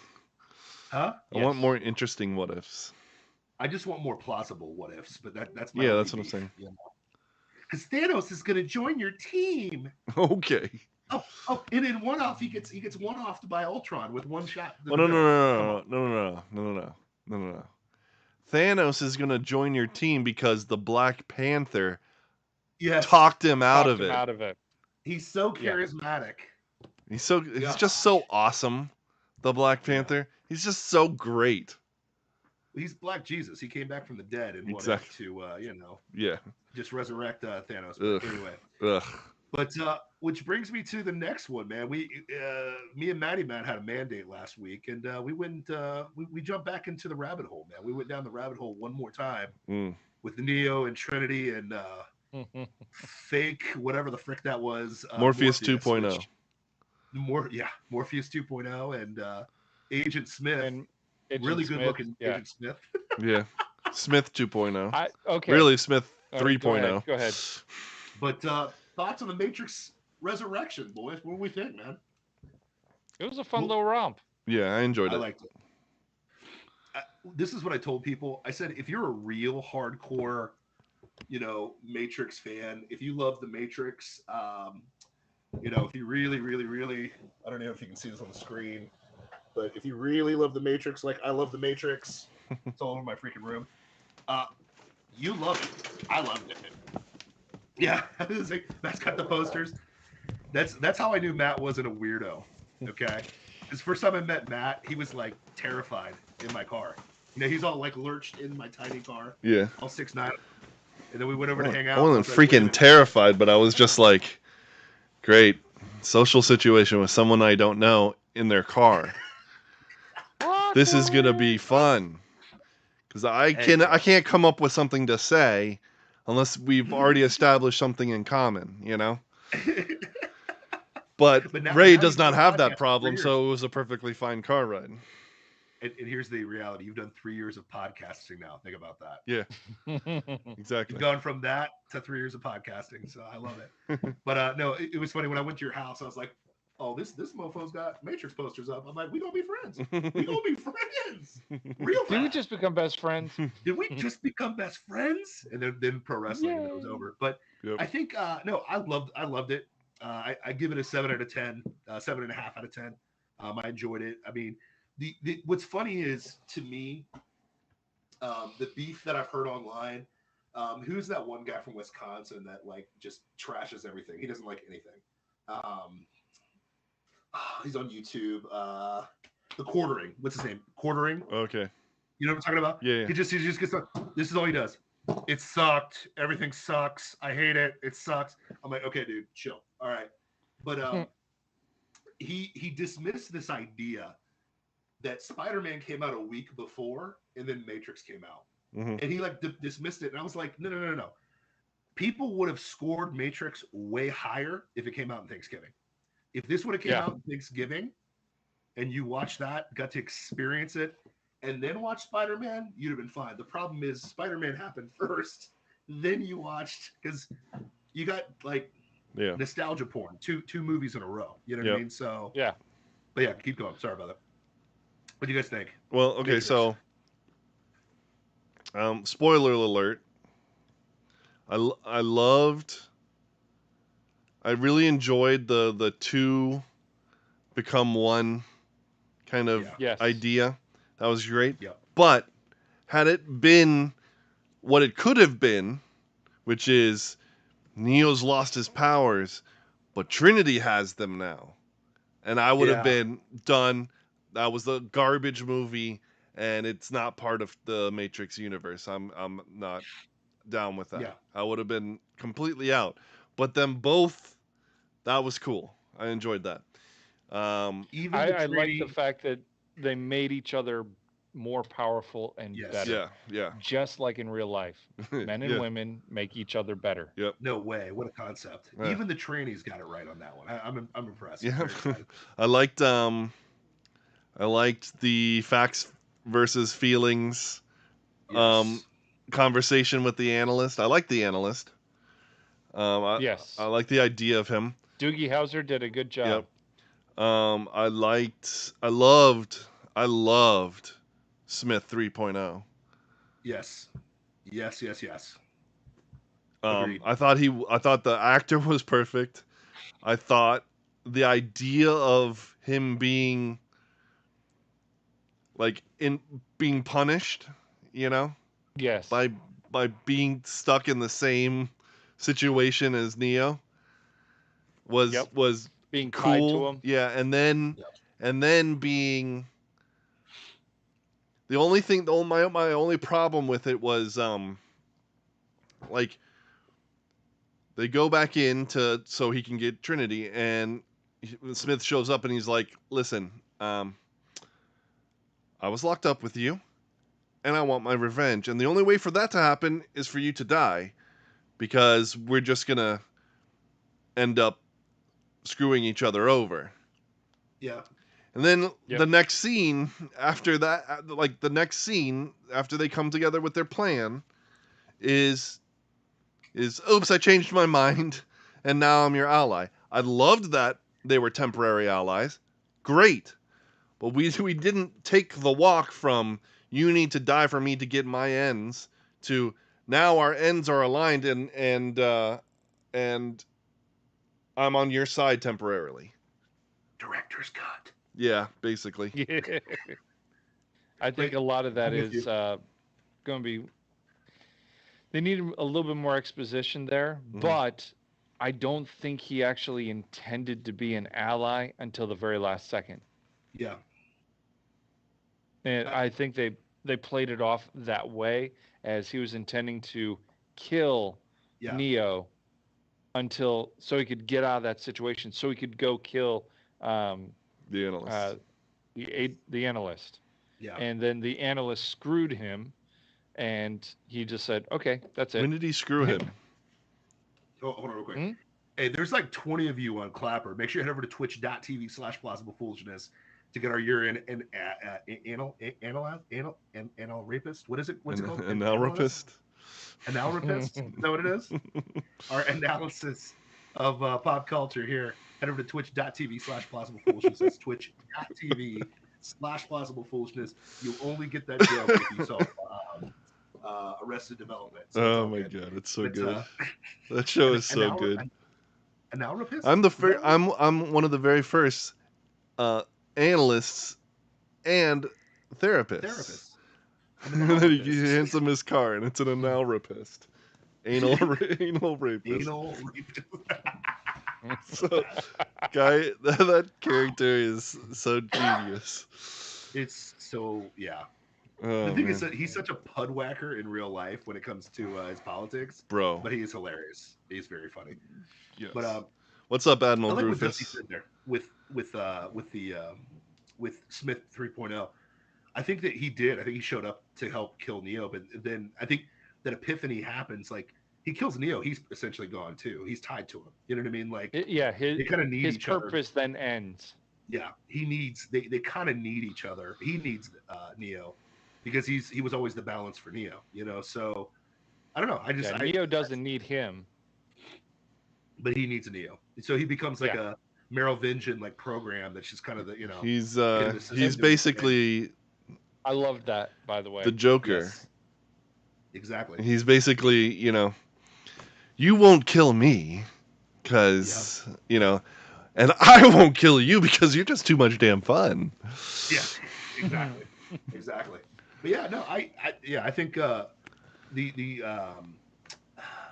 S5: Huh?
S4: I want more interesting What Ifs.
S5: I just want more plausible What Ifs, but that's
S4: that's what I'm saying.
S5: because Thanos is gonna join your team.
S4: Okay.
S5: And in one off, he gets one offed by Ultron with one shot.
S4: Well, no. Thanos is gonna join your team because the Black Panther
S5: Yes,
S4: talked him out
S6: Talked
S4: of
S6: him
S4: it.
S6: out of it.
S5: he's so
S6: Yeah.
S5: charismatic.
S4: He's
S5: Yeah.
S4: just so awesome. The Black Panther. He's just so great.
S5: He's Black Jesus. He came back from the dead and
S4: Exactly.
S5: to
S4: Yeah.
S5: just resurrect Thanos.
S4: Ugh.
S5: But anyway,
S4: Ugh.
S5: but which brings me to the next one, man. Me and Matty Man had a mandate last week, and we went we jumped back into the rabbit hole, man. We went down the rabbit hole one more time with Neo and Trinity and fake whatever the frick that was.
S4: Morpheus 2.0.
S5: Morpheus 2.0 and Agent Smith.
S6: And Agent
S5: really
S6: Smith,
S5: good looking
S6: yeah.
S5: Agent Smith.
S4: Yeah. Smith 2.0.
S6: Okay.
S4: Really, Smith
S6: All right,
S4: 3.0.
S6: Go ahead.
S5: But thoughts on the Matrix Resurrection, boys? What do we think, man?
S6: It was a fun little romp.
S4: Yeah, I enjoyed it.
S5: I liked it. This is what I told people. I said, if you're a real hardcore, Matrix fan, if you love the Matrix, if you really, really, really, I don't know if you can see this on the screen, but if you really love the Matrix, like I love the Matrix, it's all over my freaking room. You love it. I loved it. Yeah, Matt's got the posters. That's how I knew Matt wasn't a weirdo. Okay, because first time I met Matt, he was like terrified in my car. He's all like lurched in my tiny car.
S4: Yeah.
S5: All 6'9". And then we went over to hang out.
S4: I wasn't
S5: like,
S4: freaking terrified, but I was just like, great social situation with someone I don't know in their car. This is gonna be fun. Because I can't come up with something to say unless we've already established something in common, But Ray does not have that problem, so it was a perfectly fine car ride.
S5: And here's the reality. You've done 3 years of podcasting now. Think about that.
S4: Yeah, exactly.
S5: You've gone from that to 3 years of podcasting, so I love it. But no, it was funny. When I went to your house, I was like, oh, this mofo's got Matrix posters up. I'm like, we gonna be friends. We gonna be friends. Real
S6: Did we
S5: fast.
S6: just become best friends?
S5: Did we just become best friends? And then pro wrestling, and it was over. But
S4: Yep.
S5: I think no, I loved it. I give it a 7 out of 10, 7.5 out of 10. I enjoyed it. I mean, the what's funny is, to me, the beef that I've heard online. Who's that one guy from Wisconsin that like just trashes everything? He doesn't like anything. He's on YouTube. The Quartering. What's his name? Quartering.
S4: Okay.
S5: You know what I'm talking about?
S4: Yeah.
S5: He just gets. This is all he does. It sucked. Everything sucks. I hate it. It sucks. I'm like, okay, dude, chill. All right. But he dismissed this idea that Spider-Man came out a week before and then Matrix came out.
S4: Mm-hmm.
S5: And he like dismissed it. And I was like, no. People would have scored Matrix way higher if it came out in Thanksgiving. If this would have came out in Thanksgiving and you watched that, got to experience it, and then watched Spider-Man, you'd have been fine. The problem is Spider-Man happened first, then you watched, because you got like nostalgia porn, two movies in a row. You know what I mean? So
S6: yeah.
S5: But yeah, keep going. Sorry about that. What do you guys think?
S4: Well, okay, so spoiler alert. I really enjoyed the two become one kind of idea. That was great.
S5: Yeah.
S4: But had it been what it could have been, which is Neo's lost his powers, but Trinity has them now, and I would have been done. That was a garbage movie, and it's not part of the Matrix universe. I'm not down with that.
S5: Yeah.
S4: I would have been completely out. But them both, that was cool. I enjoyed that.
S5: Even
S6: I like the fact that they made each other more powerful and better.
S4: Yeah.
S6: Just like in real life. Men and women make each other better.
S4: Yep.
S5: No way. What a concept.
S4: Yeah.
S5: Even the trainees got it right on that one. I'm impressed.
S4: Yeah.
S5: I
S4: liked the facts versus feelings conversation with the analyst. I like the analyst. I like the idea of him.
S6: Doogie Howser did a good job.
S4: Yep. I loved Smith 3.0.
S5: Yes. Agreed.
S4: I thought the actor was perfect. I thought the idea of him being like being punished, you know,
S6: Yes.
S4: by being stuck in the same situation as Neo was
S6: Yep. Being tied to
S4: cool.
S6: him.
S4: Yeah,
S5: Yep.
S4: and then being my only problem with it was like they go back in to so he can get Trinity, and Smith shows up and he's like, "Listen, I was locked up with you, and I want my revenge. And the only way for that to happen is for you to die, because we're just gonna end up screwing each other over."
S5: Yeah.
S4: And then
S6: Yep.
S4: the next scene after that, like the next scene after they come together with their plan, is oops, I changed my mind, and now I'm your ally. I loved that they were temporary allies. Great. But we didn't take the walk from you need to die for me to get my ends to now our ends are aligned, and I'm on your side temporarily.
S5: Director's cut.
S4: Yeah, basically.
S6: I think
S5: But
S6: a lot of that
S5: I'm with
S6: is
S5: you.
S6: going to be. They need a little bit more exposition there,
S4: Mhm.
S6: but I don't think he actually intended to be an ally until the very last second.
S5: Yeah.
S6: And I think they played it off that way as he was intending to kill
S5: Yeah.
S6: Neo until so he could get out of that situation, so he could go kill um,
S4: The analyst.
S6: the analyst.
S5: Yeah.
S6: And then the analyst screwed him, and he just said, "Okay, that's it."
S4: When did he screw him?
S5: Oh, hold on real quick.
S6: Hmm?
S5: Hey, there's like 20 of you on Clapper. Make sure you head over to twitch.tv/plausible foolishness to get our urine and anal rapist. What is it? What's it called?
S4: An analrapist?
S5: Analrapist? Is that what it is? Our analysis of pop culture here. Head over to twitch.tv/plausible foolishness. That's twitch.tv/plausible foolishness. You only get that joke if you saw Arrested Development. So it's
S4: Oh
S5: all
S4: my
S5: good.
S4: god, it's so
S5: But,
S4: good. That show is
S5: an
S4: so
S5: hour,
S4: good.
S5: an analrapist?
S4: I'm the
S5: Is that
S4: first.
S5: what-
S4: I'm one of the very first analysts and therapists.
S5: Therapist. I'm
S4: And
S5: an
S4: then he
S5: analrapist.
S4: hands him his car, and it's an analrapist, anal rapist.
S5: Anal rapist.
S4: So, guy, that character is so genius.
S5: It's so, yeah.
S4: Oh
S5: The thing
S4: man,
S5: is that he's such a pudwhacker in real life when it comes to his politics,
S4: bro.
S5: but he is hilarious. He's very funny.
S4: Yes.
S5: But
S4: What's up,
S5: I
S4: Admiral
S5: like what Dusty
S4: Drufus?
S5: said there with Smith 3.0. I think that he did. I think he showed up to help kill Neo, but then I think that epiphany happens. Like he kills Neo, he's essentially gone too. He's tied to him. You know what I mean? Like
S6: Yeah,
S5: they kind of need
S6: his
S5: each other.
S6: purpose then ends.
S5: Yeah, he needs. They kind of need each other. He needs Neo because he was always the balance for Neo. You know, so I don't know.
S6: Yeah, Neo doesn't need him.
S5: But he needs a Neo. So he becomes like
S6: Yeah.
S5: a Merovingian like program that's just kind of the
S4: He's
S5: in the system
S4: he's
S5: doing his thing.
S4: basically
S6: I loved that, by the way.
S4: the Joker.
S5: Yes. Exactly.
S4: He's basically, you won't kill me because, and I won't kill you because you're just too much damn fun.
S5: Yeah. Exactly. Exactly. But yeah, no, I think the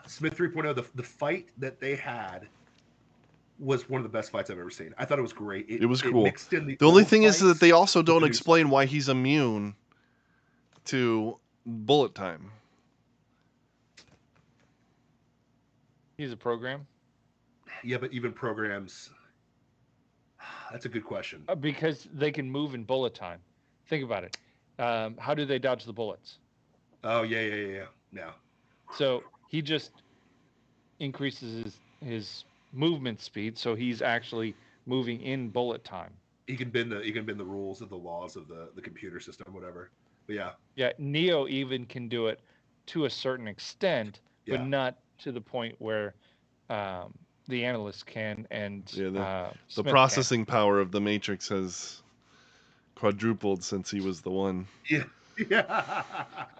S5: Smith 3.0, the fight that they had was one of the best fights I've ever seen. I thought it was great.
S4: It was cool.
S5: Mixed in the
S4: only
S5: old
S4: thing is that
S5: fights
S4: they also
S5: with
S4: don't
S5: the new
S4: explain why he's immune to bullet time.
S6: He's a program.
S5: Yeah, but even programs. That's a good question.
S6: Because they can move in bullet time. Think about it. How do they dodge the bullets?
S5: Oh yeah. No.
S6: So he just increases his movement speed, so he's actually moving in bullet time.
S5: He can bend the rules of the laws of the computer system, whatever. But yeah.
S6: Yeah, Neo even can do it to a certain extent, but
S5: Yeah.
S6: not to the point where the analyst can and
S4: The
S6: Smith
S4: processing power of the Matrix has quadrupled since he was the one.
S5: Yeah. Yeah.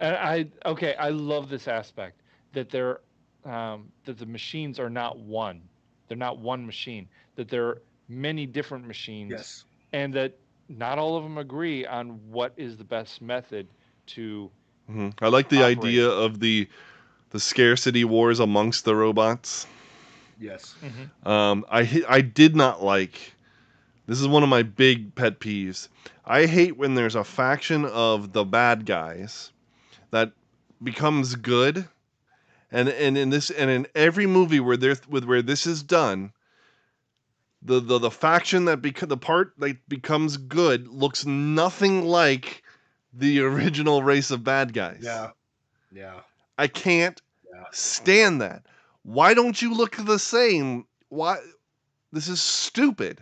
S6: can. And I love this aspect that they're that the machines are not one. They're not one machine. That there are many different machines,
S5: Yes.
S6: and that not all of them agree on what is the best method to
S4: I like the
S6: operate.
S4: idea of the scarcity wars amongst the robots.
S5: Yes.
S4: I did not like. This is one of my big pet peeves. I hate when there's a faction of the bad guys that becomes good, and in every movie where this is done, the faction the part that becomes good looks nothing like the original race of bad guys.
S5: Yeah. Yeah.
S4: I can't
S5: Yeah.
S4: stand that. Why don't you look the same? Why? This is stupid.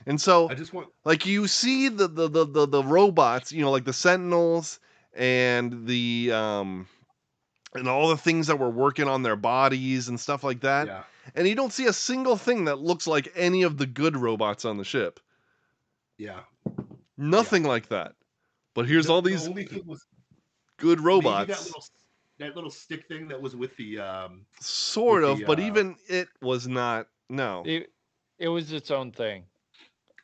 S4: And so,
S5: I just want.
S4: like, you see the robots, like the Sentinels and the and all the things that were working on their bodies and stuff like that.
S5: Yeah.
S4: And you don't see a single thing that looks like any of the good robots on the ship.
S5: Yeah.
S4: Nothing like that. But here's all
S5: The
S4: these
S5: only thing was
S4: good
S5: maybe
S4: robots.
S5: that little stick thing that was with the
S4: Sort of, but
S5: uh,
S4: even it was not. No,
S6: It was its own thing.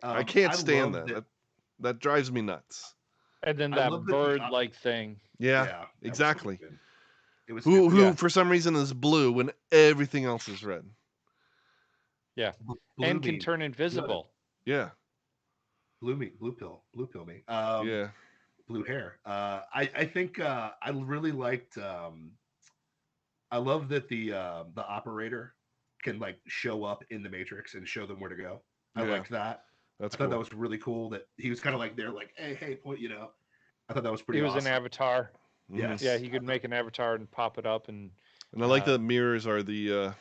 S4: I can't
S5: I
S4: stand
S5: love
S4: that. That drives me nuts.
S6: And then
S5: I
S6: that
S5: love that
S6: bird-like thing.
S4: Yeah,
S5: yeah, that was
S4: exactly.
S5: stupid. It was
S4: Who
S5: stupid.
S6: Yeah.
S4: for some reason is blue when everything else is red.
S6: Yeah.
S5: Blue
S6: And can
S5: me.
S6: turn invisible.
S4: Yeah,
S5: Blue pill me.
S4: yeah.
S5: Blue hair. I think I really liked. I love that the operator can like show up in the Matrix and show them where to go. I
S4: Yeah.
S5: liked that.
S4: That's
S5: I thought
S4: cool.
S5: that was really cool. That he was kind of like there, like hey, point. I thought that was pretty.
S6: He was
S5: awesome.
S6: an avatar.
S5: Yes.
S6: Yeah, he could make an avatar and pop it up and
S4: And I like that mirrors are the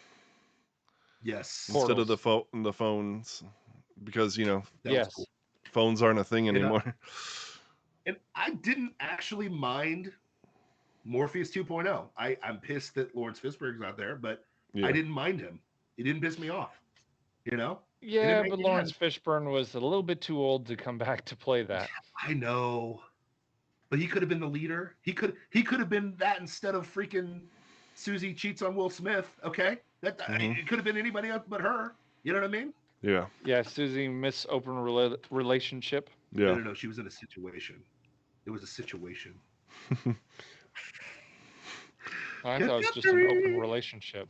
S5: Yes.
S4: instead of
S6: Portals.
S4: the phones, because
S5: That was
S6: yes.
S5: cool.
S4: phones aren't a thing anymore.
S5: And I didn't actually mind Morpheus 2.0. I'm pissed that Lawrence Fishburne's not there, but
S4: Yeah.
S5: I didn't mind him. He didn't piss me off. He
S6: Yeah,
S5: didn't make
S6: but
S5: me
S6: Lawrence
S5: mad.
S6: Fishburne was a little bit too old to come back to play that.
S5: I know, but he could have been the leader. He could have been that instead of freaking Susie cheats on Will Smith. Okay, it could have been anybody else but her. You know what I mean?
S4: Yeah.
S6: Yeah, Susie Miss Open Relationship.
S4: Yeah.
S5: No. She was in a situation. It was a situation.
S6: I thought it was just an open relationship.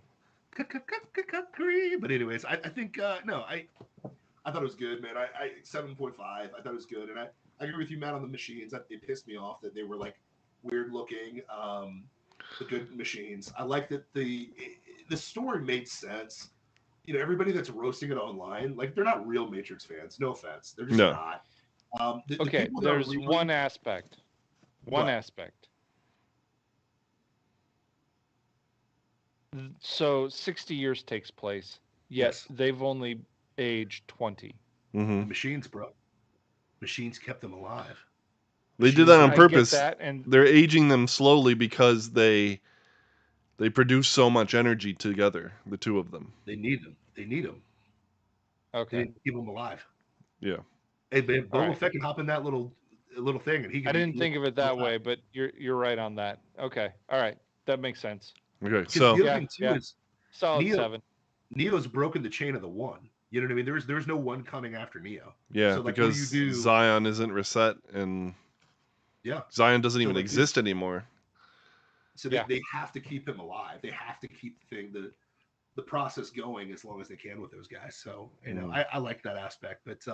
S5: But anyways, I think no, I thought it was good, man. I 7.5. I thought it was good, and I agree with you, Matt, on the machines. It pissed me off that they were like weird looking. The good machines. I like that the story made sense. Everybody that's roasting it online, like they're not real Matrix fans. No offense, they're just not. The
S6: Okay,
S5: people that are
S6: there's
S5: really-
S6: one aspect. One
S5: What?
S6: aspect. So 60 years takes place, yet
S5: Yes.
S6: they've only aged 20.
S5: The machines, bro. Machines kept them alive.
S4: They did that on
S6: I
S4: purpose.
S6: get that, and
S4: They're aging them slowly because they produce so much energy together, the two of them.
S5: They need them. They need them. They
S6: okay.
S5: need to keep them alive.
S4: Yeah.
S5: Hey, man,
S6: All
S5: Boba
S6: right.
S5: Fett can hop in that little thing, and he can.
S6: I didn't think of it that way, but you're right on that. Okay, all right, that makes sense.
S4: Okay.
S5: Because
S4: So
S5: the other
S6: Yeah,
S5: thing too
S6: yeah.
S5: is
S6: Solid
S5: Neo-
S6: 7.
S5: Neo's broken the chain of the one. You know what I mean? There's no one coming after Neo.
S4: yeah,
S5: So, like,
S4: because
S5: what do you do?
S4: Zion isn't reset and
S5: Yeah.
S4: Zion doesn't
S5: So,
S4: even
S5: like,
S4: exist anymore.
S5: So
S6: Yeah.
S5: they have to keep him alive. They have to keep the process going as long as they can with those guys. So I like that aspect. But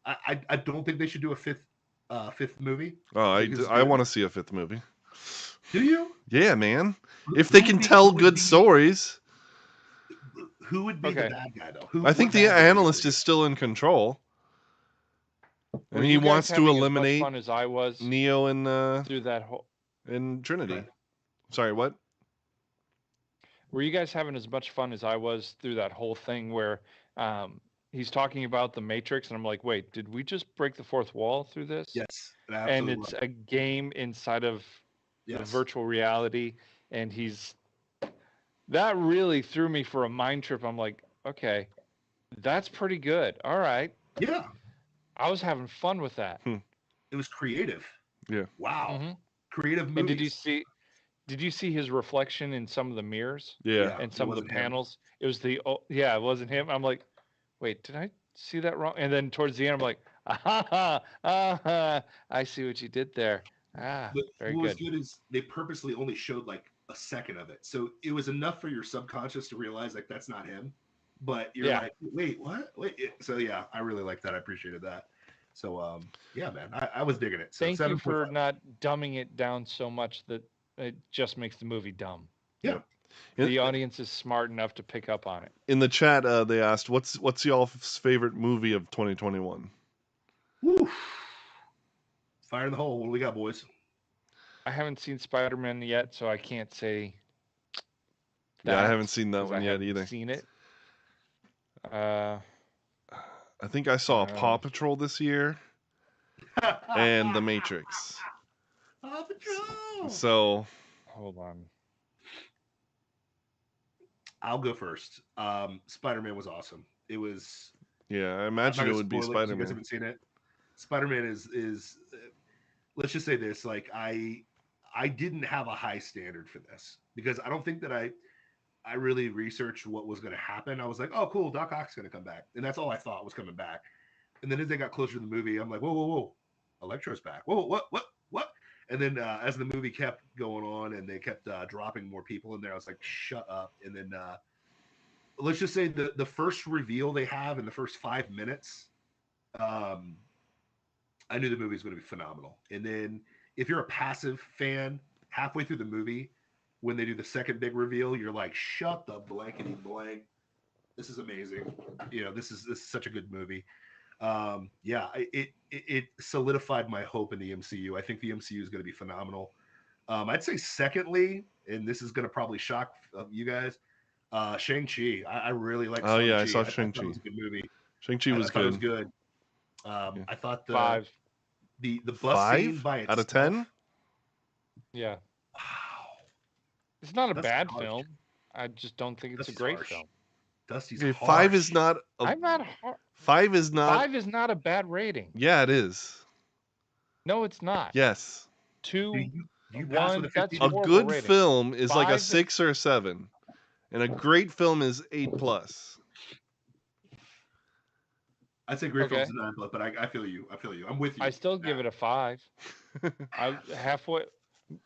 S5: I don't think they should do a fifth movie.
S4: Oh,
S5: I think this is
S4: I
S5: good.
S4: want to see a fifth movie.
S5: Do you?
S4: Yeah, man. If
S5: Who
S4: they
S5: would
S4: can
S5: be-
S4: tell
S5: who would
S4: good
S5: be-
S4: stories.
S5: Who would be the
S6: Okay.
S5: bad guy though?
S4: I think
S5: what
S4: the
S5: bad guy would you
S4: analyst
S5: bring
S4: is still in control.
S6: Were
S4: And he
S6: you guys
S4: wants to
S6: having as much
S4: eliminate
S6: fun as I was
S4: Neo and
S6: through that whole.
S4: Trinity.
S5: Right.
S4: Sorry, what?
S6: Were you guys having as much fun as I was through that whole thing where he's talking about the Matrix, and I'm like, wait, did we just break the fourth wall through this?
S5: Yes,
S6: And
S5: absolutely
S6: it's
S5: right.
S6: a game inside of the
S5: Yes.
S6: virtual reality, and that really threw me for a mind trip. I'm like, okay, that's pretty good. All right,
S5: Yeah,
S6: I was having fun with that.
S5: it was creative.
S4: Yeah.
S5: Wow,
S6: Mhm.
S5: creative movies.
S6: And did you see? Did you see his reflection in some of the mirrors
S4: Yeah.
S6: and
S5: it
S6: some of the
S5: wasn't him.
S6: panels? It was yeah, it wasn't him. I'm like, wait, did I see that wrong? And then towards the end, I'm like, I see what you did there.
S5: But
S6: Very
S5: what was
S6: good.
S5: good is they purposely only showed like a second of it, so it was enough for your subconscious to realize like that's not him. But you're
S6: Yeah.
S5: like, wait, what? Wait. So yeah, I really liked that. I appreciated that. So yeah, man, I was digging it. So
S6: Thank you
S5: 7.5.
S6: for not dumbing it down so much that it just makes the movie dumb.
S5: Yeah.
S4: Yep.
S6: The audience is smart enough to pick up on it.
S4: In the chat, they asked, "What's y'all's favorite movie of 2021?"
S5: Woo. Fire in the hole. What do we got, boys?
S6: I haven't seen Spider-Man yet, so I can't say.
S4: Yeah, I
S6: that,
S4: haven't seen that
S6: 'cause
S4: one
S6: I
S4: yet
S6: haven't
S4: either.
S6: Seen it.
S4: I think I saw Paw Patrol this year and The Matrix.
S5: Paw Patrol.
S4: So
S6: Hold on.
S5: I'll go first. Spider-Man was awesome. It was.
S4: yeah, I
S5: I'm not
S4: imagine
S5: gonna
S4: it would be
S5: spoil it 'cause you guys
S4: Spider-Man.
S5: haven't seen it. Spider-Man is let's just say this, like I didn't have a high standard for this because I don't think that I really researched what was going to happen. I was like, oh cool, Doc Ock's going to come back, and that's all I thought was coming back. And then as they got closer to the movie, I'm like, whoa, Electro's back. Whoa, what? And then as the movie kept going on and they kept dropping more people in there, I was like, shut up. And then let's just say the first reveal they have in the first 5 minutes, I knew the movie was going to be phenomenal. And then if you're a passive fan, halfway through the movie, when they do the second big reveal, you're like, shut the blankety blank. This is amazing. You know, this is such a good movie. Yeah, it solidified my hope in the MCU. I think the MCU is going to be phenomenal. I'd say secondly, and this is going to probably shock you guys, Shang-Chi. I really like
S4: Oh yeah, I
S5: Shang-Chi.
S4: saw
S5: I thought
S4: Shang-Chi.
S5: it was a good movie.
S4: Shang-Chi was
S5: I thought it was
S4: good.
S5: good. I thought the
S6: 5.
S5: the bus scene
S4: 5
S5: by
S4: out of
S5: itself.
S4: 10.
S6: Yeah.
S5: Wow,
S6: It's not a
S5: That's
S6: bad
S5: harsh.
S6: film. I just don't think it's
S5: Dusty's
S6: a great
S5: harsh.
S6: film.
S5: Dusty's
S4: Okay,
S5: harsh.
S4: 5 is not.
S6: I'm not.
S4: 5 is not.
S6: 5 is not a bad rating.
S4: Yeah, it is.
S6: No, it's not.
S4: Yes.
S6: 2,
S5: Do you pass
S6: 1.
S5: with a
S6: That's
S5: 50?
S4: A
S6: horrible
S4: good
S6: rating.
S4: film is like a
S6: 5
S4: 6 or a 7, and a great film is 8+.
S5: I'd say great
S6: Okay.
S5: film's a 9, but I feel you. I'm with you.
S6: I still give it a 5. I halfway.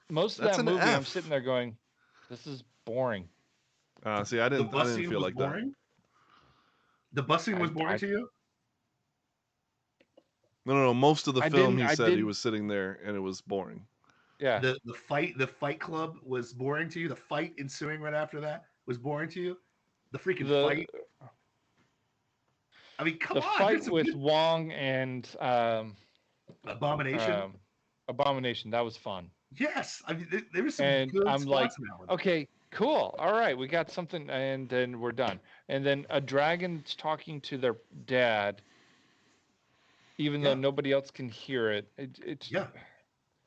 S6: Most of
S4: That's
S6: that
S4: an
S6: movie, I'm
S4: F.
S6: sitting there going, "This is boring."
S4: See, I
S5: The
S4: didn't
S5: bus scene
S4: feel
S5: was
S4: like
S5: boring. The bus scene was boring to you.
S4: that. No. Most of the
S6: I
S4: film,
S6: didn't-
S4: he
S6: I
S4: said he
S6: didn't-
S4: was sitting there and it was boring.
S6: Yeah.
S5: The fight club was boring to you. The fight ensuing right after that was boring to you. The freaking fight. I mean, come
S6: the
S5: on.
S6: fight
S5: there's some
S6: with
S5: good-
S6: Wong and
S5: Abomination.
S6: Abomination, that was fun.
S5: Yes, I mean there was some
S6: And
S5: good
S6: I'm like,
S5: spots in that one.
S6: okay, cool. All right, we got something, and then we're done. And then a dragon's talking to their dad, even though
S5: Yeah.
S6: nobody else can hear it. It's
S5: Yeah.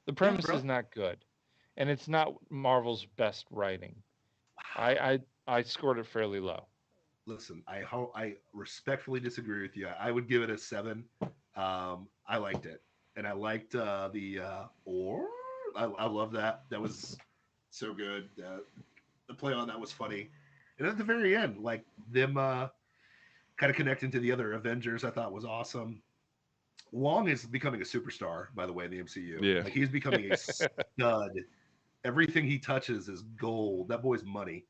S6: the premise
S5: bro.
S6: is not good, and it's not Marvel's best writing. I scored it fairly low.
S5: Listen, I respectfully disagree with you. I would give it a 7. I liked it, and I liked the or. I love that. That was so good. The play on that was funny, and at the very end, like them kind of connecting to the other Avengers, I thought was awesome. Wong is becoming a superstar, by the way, in the MCU.
S4: Yeah.
S5: Like he's becoming a stud. Everything he touches is gold. That boy's money.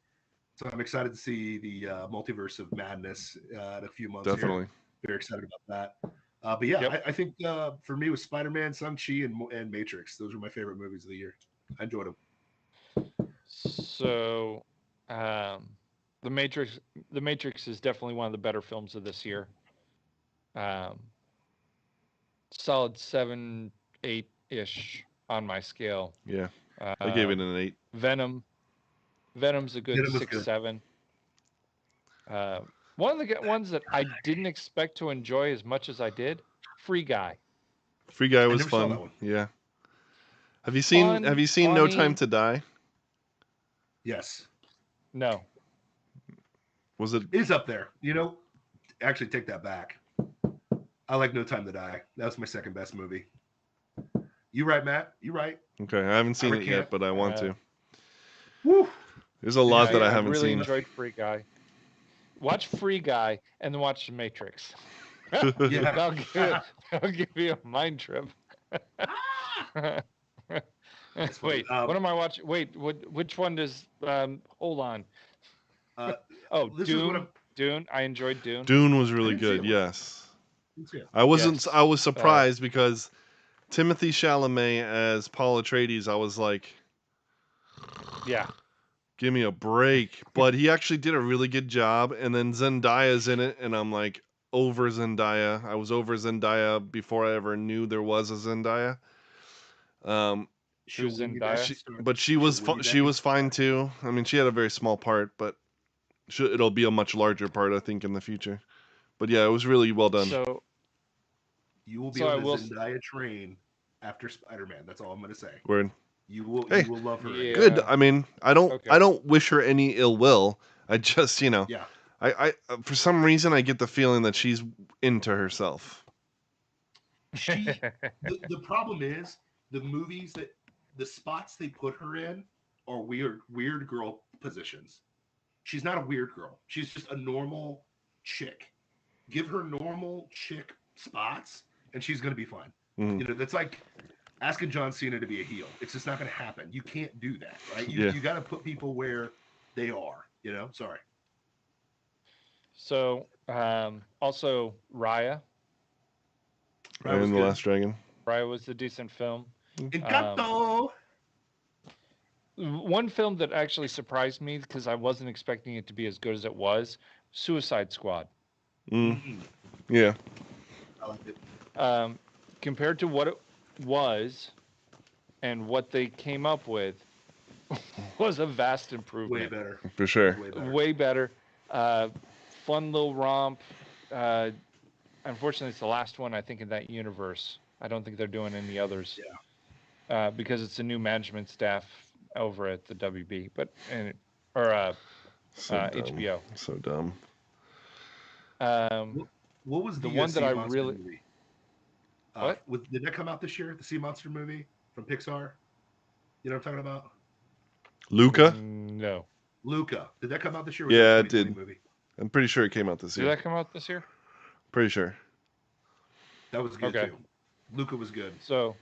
S5: So I'm excited to see the multiverse of madness in a few months.
S4: Definitely.
S5: Here. Very excited about that. But yeah,
S6: Yep.
S5: I think for me it was Spider-Man, Shang-Chi, and Matrix. Those were my favorite movies of the year. I enjoyed them.
S6: So, the Matrix is definitely one of the better films of this year. Solid 7, 8-ish on my scale.
S4: Yeah. I gave it an 8.
S6: Venom's a good
S5: Venom was
S6: 6,
S5: good.
S6: 7. One of the ones that I didn't expect to enjoy as much as I did, Free Guy.
S4: Free Guy was
S5: never saw that
S4: fun.
S5: one.
S4: Yeah. Have you seen
S6: Fun,
S4: No Time
S6: funny.
S4: to Die?
S5: Yes,
S6: No.
S4: Was it?
S5: it's up there. You know, actually take that back. I like No Time to Die. That was my second best movie. You right, Matt? You right?
S4: Okay, I haven't seen it
S5: recant.
S4: yet, but I want to.
S5: Woo.
S4: There's a lot that I
S6: I
S4: haven't
S6: really
S4: seen.
S6: enjoyed Free Guy. Watch Free Guy and then watch The Matrix.
S5: Yeah.
S6: that'll give you a mind trip.
S5: That's funny.
S6: Wait, what am I watching? Wait, which one does? Hold on. Oh,
S5: This is what I'm.
S6: Dune. I enjoyed Dune.
S4: Dune was really
S5: didn't see
S4: good.
S5: it.
S4: Yes.
S5: Yeah.
S4: I wasn't.
S6: Yes.
S4: I was surprised because Timothy Chalamet as Paul Atreides. I was like,
S6: Yeah.
S4: give me a break. But he actually did a really good job. And then Zendaya's in it, and I'm like over Zendaya. I was over Zendaya before I ever knew there was a Zendaya.
S6: She was in
S4: But she was fine too. I mean, she had a very small part, but it'll be a much larger part, I think, in the future. But yeah, it was really well done.
S6: So
S5: You will be
S6: So I
S5: on the
S6: will
S5: Zendaya train after Spider-Man. That's all I'm going to say.
S4: Word.
S5: You will
S4: Hey.
S5: you will love her.
S6: Yeah.
S4: Good. I mean, I don't
S6: Okay.
S4: wish her any ill will. I just,
S5: Yeah.
S4: I for some reason I get the feeling that she's into herself.
S5: The problem is the spots they put her in are weird girl positions. She's not a weird girl. She's just a normal chick. Give her normal chick spots and she's going to be fine.
S4: Mhm.
S5: That's like asking John Cena to be a heel. It's just not going to happen. You can't do that, right?
S4: Yeah.
S5: You got to put people where they are, Sorry.
S6: So also Raya.
S5: Raya was
S4: And The
S5: good.
S4: Last Dragon.
S6: Raya was a decent film.
S5: Encanto.
S6: One film that actually surprised me because I wasn't expecting it to be as good as it was, Suicide Squad.
S4: Yeah.
S5: I liked it.
S6: Compared to what it was and what they came up with, was a vast
S5: Way
S6: improvement.
S5: better.
S4: For sure.
S5: Way better.
S6: Fun little romp. Unfortunately, it's the last one, I think, in that universe. I don't think they're doing any others.
S5: Yeah.
S6: Because it's a new management staff over at the WB,
S4: So dumb.
S6: HBO.
S4: So dumb.
S5: What was
S6: the
S5: the
S6: one that
S5: sea
S6: I
S5: monster
S6: really
S5: movie?
S6: What?
S5: Did that come out this year? The Sea Monster movie from Pixar? You know what I'm talking about?
S4: Luca?
S6: No.
S5: Luca. Did that come out this year?
S4: Yeah,
S5: Was
S4: it
S5: that a 2020
S4: did.
S5: Movie?
S4: I'm pretty sure it came out this
S6: Did
S4: year.
S6: that come out this year?
S4: Pretty sure.
S5: That was good
S6: Okay.
S5: too. Luca was good.
S6: So,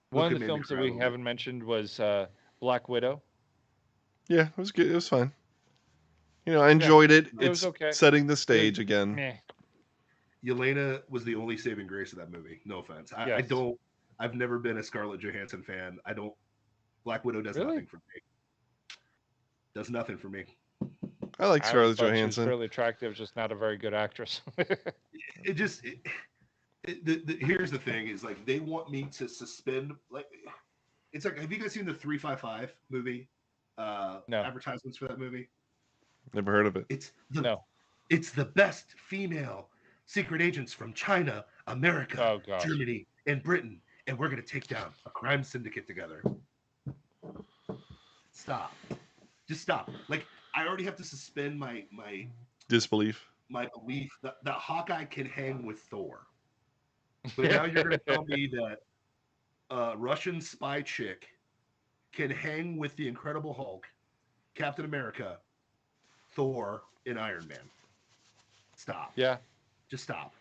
S6: one
S5: Luca
S6: of the
S5: made me
S6: films that
S5: cry a
S6: we
S5: little bit.
S6: haven't mentioned was Black Widow.
S4: Yeah, it was good. It was fine. I enjoyed it.
S6: It was
S4: It's
S6: okay.
S4: setting the stage again.
S6: Meh.
S5: Yelena was the only saving grace of that movie. No offense.
S6: Yes.
S5: I've never been a Scarlett Johansson fan. Black Widow does
S6: Really?
S5: nothing for me. Does nothing for me.
S4: I like
S6: I
S4: Scarlett
S6: thought she was
S4: Johansson.
S6: fairly attractive, just not a very good actress.
S5: Here's the thing: is like they want me to suspend. Like, it's like, have you guys seen the 355 movie?
S6: No.
S5: Advertisements for that movie.
S4: Never heard of it.
S5: It's
S6: No.
S5: It's the best female secret agents from China, America,
S6: Oh, gosh.
S5: Germany, and Britain, and we're gonna take down a crime syndicate together. Stop. Just stop. Like, I already have to suspend my
S4: Disbelief.
S5: belief that Hawkeye can hang with Thor. But now you're gonna tell me that Russian spy chick can hang with the Incredible Hulk, Captain America, Thor, and Iron Man. Stop.
S6: Yeah.
S5: Just stop.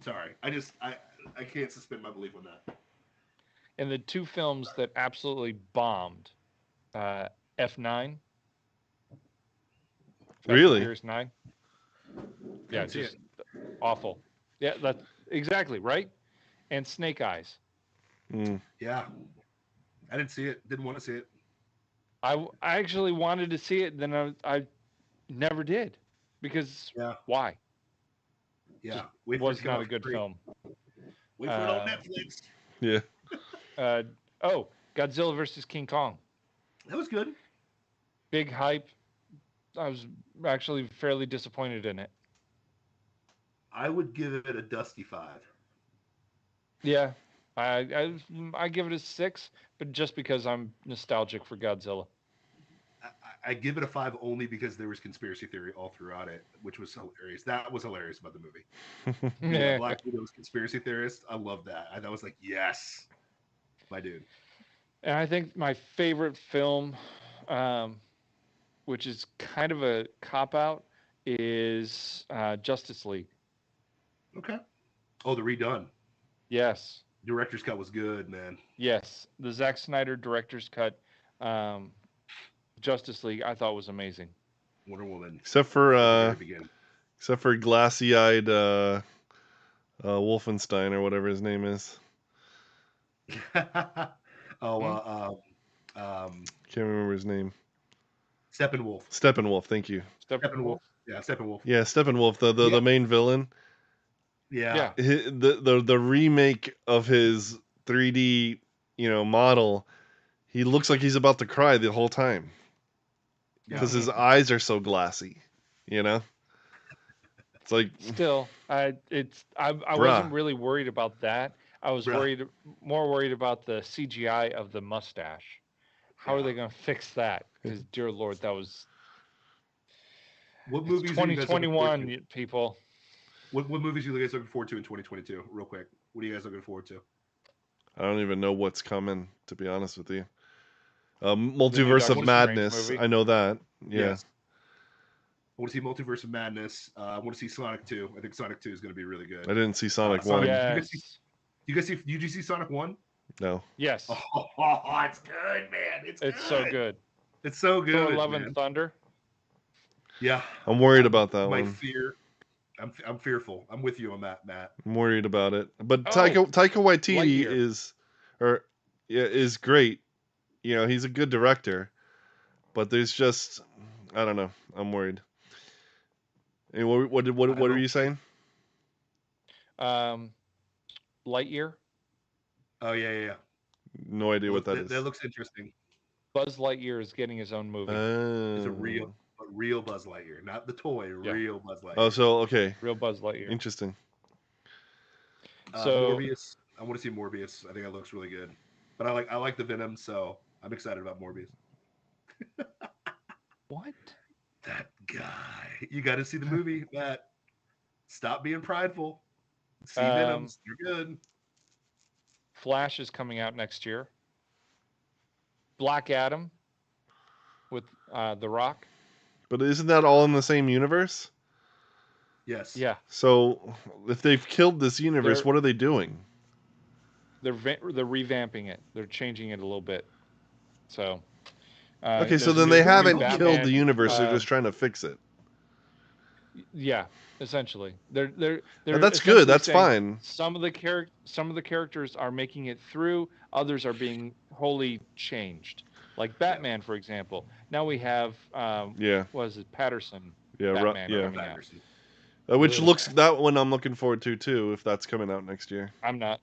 S5: Sorry. I can't suspend my belief on that.
S6: And the two films that absolutely bombed, F9.
S4: Really?
S6: Furious 9. Yeah,
S5: Didn't see
S6: just awful. Yeah, that's exactly right. And Snake Eyes.
S5: Yeah. I didn't see it. Didn't want to see it.
S6: I actually wanted to see it, then I never did, because why?
S5: Yeah.
S6: It was not a good film.
S5: Wait for it on Netflix.
S4: Yeah.
S6: Godzilla versus King Kong.
S5: That was good.
S6: Big hype. I was actually fairly disappointed in it.
S5: I would give it a dusty 5.
S6: Yeah, I give it a 6, but just because I'm nostalgic for Godzilla.
S5: I give it a 5 only because there was conspiracy theory all throughout it, which was hilarious. That was hilarious about the movie. Yeah, Black Widow's conspiracy theorist. I love that. I was like, yes, my dude.
S6: And I think my favorite film which is kind of a cop out, is Justice League.
S5: Okay. Oh, the redone.
S6: Yes.
S5: Director's cut was good, man.
S6: Yes. The Zack Snyder director's cut Justice League I thought was amazing.
S5: Wonder Woman.
S4: Except for
S5: Very beginning.
S4: glassy-eyed Wolfenstein or whatever his name is. Can't remember his name.
S5: Steppenwolf.
S4: Steppenwolf, thank you.
S5: Steppenwolf. Yeah, Steppenwolf.
S4: Yeah, Steppenwolf, the main villain.
S5: Yeah.
S4: The remake of his 3D, model, he looks like he's about to cry the whole time because his eyes are so glassy, It's like
S6: Still, I wasn't really worried about that. I was more worried about the CGI of the mustache. How are they going to fix that? Because dear Lord, that was
S5: What movies
S6: 2021, people.
S5: What movies are you guys looking forward to in 2022? Real quick, what are you guys looking forward to?
S4: I don't even know what's coming, to be honest with you. Multiverse of Madness, I know that. Yeah.
S5: Yes. I want to see Multiverse of Madness. I want to see Sonic 2. I think Sonic 2 is going to be really good.
S4: I didn't see Sonic 1.
S6: Yes.
S5: Did you see Sonic 1?
S4: No.
S6: Yes.
S5: Oh, it's good, man. It's
S6: so good.
S5: It's so good.
S6: Thor: Love and Thunder.
S5: Yeah.
S4: I'm worried about that
S5: my
S4: one.
S5: Fear. I'm fearful. I'm with you on that, Matt.
S4: I'm worried about it. But Taika Waititi is great. He's a good director. But there's just, I don't know. I'm worried. And what are you saying?
S6: Lightyear.
S5: Oh yeah.
S4: No idea what that is.
S5: That looks interesting.
S6: Buzz Lightyear is getting his own movie.
S5: It's a real Buzz Lightyear, not the toy. Real Buzz Lightyear.
S4: Oh, so okay.
S6: Real Buzz Lightyear.
S4: Interesting.
S6: So
S5: Morbius. I want to see Morbius. I think that looks really good. But I like the Venom, so I'm excited about Morbius.
S6: What?
S5: That guy. You got to see the movie, Matt. Stop being prideful. See Venoms. You're good.
S6: Flash is coming out next year. Black Adam with The Rock.
S4: But isn't that all in the same universe?
S5: Yes.
S6: Yeah.
S4: So if they've killed this universe, what are they doing?
S6: They're revamping it. They're changing it a little bit. So.
S4: Okay, so then they haven't killed the universe. They're just trying to fix it.
S6: Yeah, essentially. They're
S4: that's good. That's fine.
S6: Some of the characters are making it through. Others are being wholly changed. Like Batman, for example. Now we have what is it, Patterson?
S4: Yeah,
S6: Batman
S5: Patterson.
S4: Which that one I'm looking forward to too, if that's coming out next year.
S6: I'm not.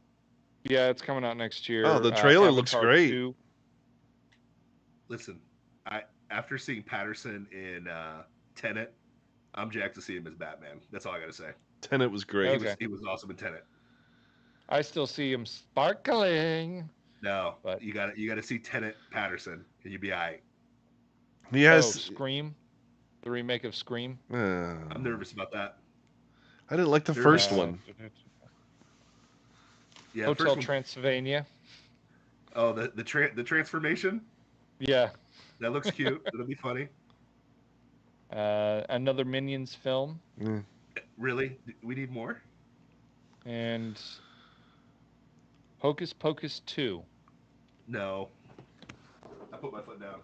S6: Yeah, it's coming out next year.
S4: Oh, the trailer looks great.
S6: 2.
S5: Listen, after seeing Patterson in Tenet, I'm jacked to see him as Batman. That's all I got to say.
S4: Tenet was great.
S6: Okay.
S5: He was awesome in Tenet.
S6: I still see him sparkling.
S5: No, but you got to see Tenet Patterson, and you'll be all right.
S4: He has
S6: Scream, the remake of Scream.
S5: I'm nervous about that.
S4: I didn't like the first one.
S5: Yeah,
S6: Hotel Transylvania.
S5: Oh, the transformation.
S6: Yeah,
S5: that looks cute. It'll be funny.
S6: Another Minions film.
S5: Really? We need more?
S6: And Hocus Pocus 2.
S5: No. I put my foot down.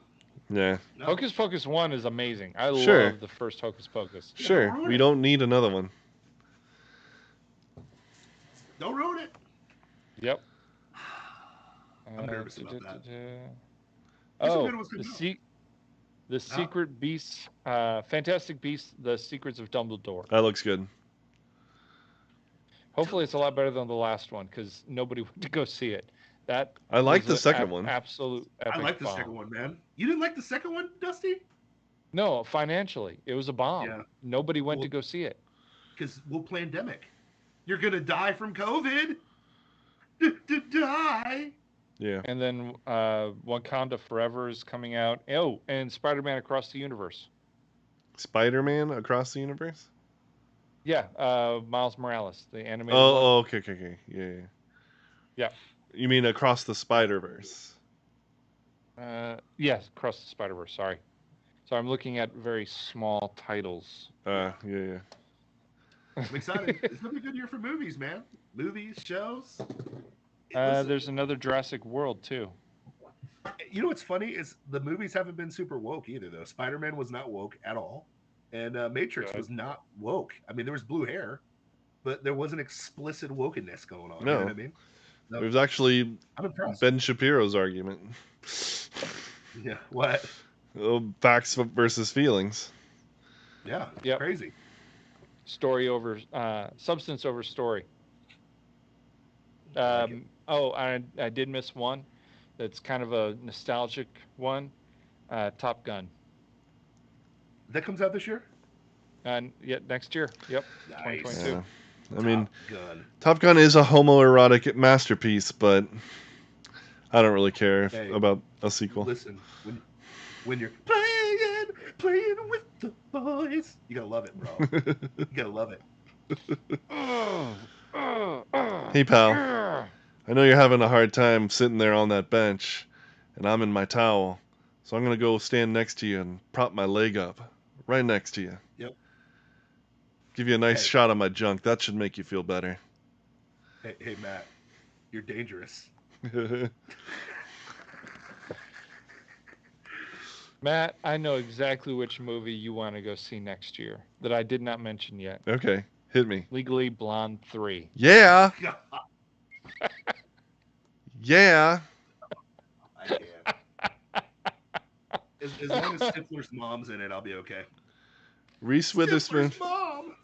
S4: Yeah.
S5: No.
S6: Hocus Pocus 1 is amazing. I love the first Hocus Pocus.
S4: Sure. We don't need another one.
S5: Don't ruin it.
S6: Yep.
S5: I'm nervous about that.
S6: The Secret Beasts, Fantastic Beasts, The Secrets of Dumbledore.
S4: That looks good.
S6: Hopefully it's a lot better than the last one, because nobody went to go see it.
S4: I like the second one.
S6: Absolute epic
S5: I like the second one, man. You didn't like the second one, Dusty?
S6: No, financially. It was a bomb.
S5: Yeah.
S6: Nobody went to go see it.
S5: Because pandemic. You're going to die from COVID. Die.
S4: Yeah.
S6: And then Wakanda Forever is coming out. Oh, and Spider-Man Across the Universe.
S4: Spider-Man Across the Universe?
S6: Yeah, Miles Morales, the animated one.
S4: Okay. Yeah.
S6: Yeah.
S4: You mean Across the Spider-Verse?
S6: Yes, Across the Spider-Verse. Sorry. So I'm looking at very small titles.
S4: Yeah.
S5: I'm excited. It's gonna be a good year for movies, man. Movies, shows. Listen,
S6: There's another Jurassic World too.
S5: you know what's funny is the movies haven't been super woke either, though. Spider-Man was not woke at all, and Matrix
S6: Good.
S5: was not woke. I mean, there was blue hair, but there wasn't explicit wokeness going on. You know what I
S4: No,
S5: mean?
S4: it
S5: No,
S4: was actually
S5: I'm impressed.
S4: Ben Shapiro's argument.
S5: Yeah. What?
S4: Facts versus feelings.
S5: Yeah. It's
S6: Yep.
S5: crazy.
S6: Story over substance over story.
S5: I like it.
S6: I did miss one. That's kind of a nostalgic one. Top Gun.
S5: That comes out this year.
S6: And yet next year. Yep.
S5: Nice.
S6: 2022.
S4: Yeah. I mean,
S5: Top Gun.
S4: Top Gun is a homoerotic masterpiece, but I don't really care
S5: Hey,
S4: about a sequel.
S5: listen. When you're playing with the boys, you gotta love it, bro. You gotta love it.
S4: Hey, pal.
S6: Yeah.
S4: I know you're having a hard time sitting there on that bench, and I'm in my towel, so I'm gonna go stand next to you and prop my leg up, right next to you.
S5: Yep.
S4: Give you a nice
S5: Hey,
S4: shot of my junk. That should make you feel better.
S5: hey, Matt, you're dangerous.
S6: Matt, I know exactly which movie you want to go see next year that I did not mention yet.
S4: Okay, hit me.
S6: Legally Blonde 3.
S4: Yeah,
S5: God,
S4: yeah.
S5: I can't. As long as Stifler's mom's in it, I'll be okay.
S4: Reese Witherspoon.
S5: Stifler's mom.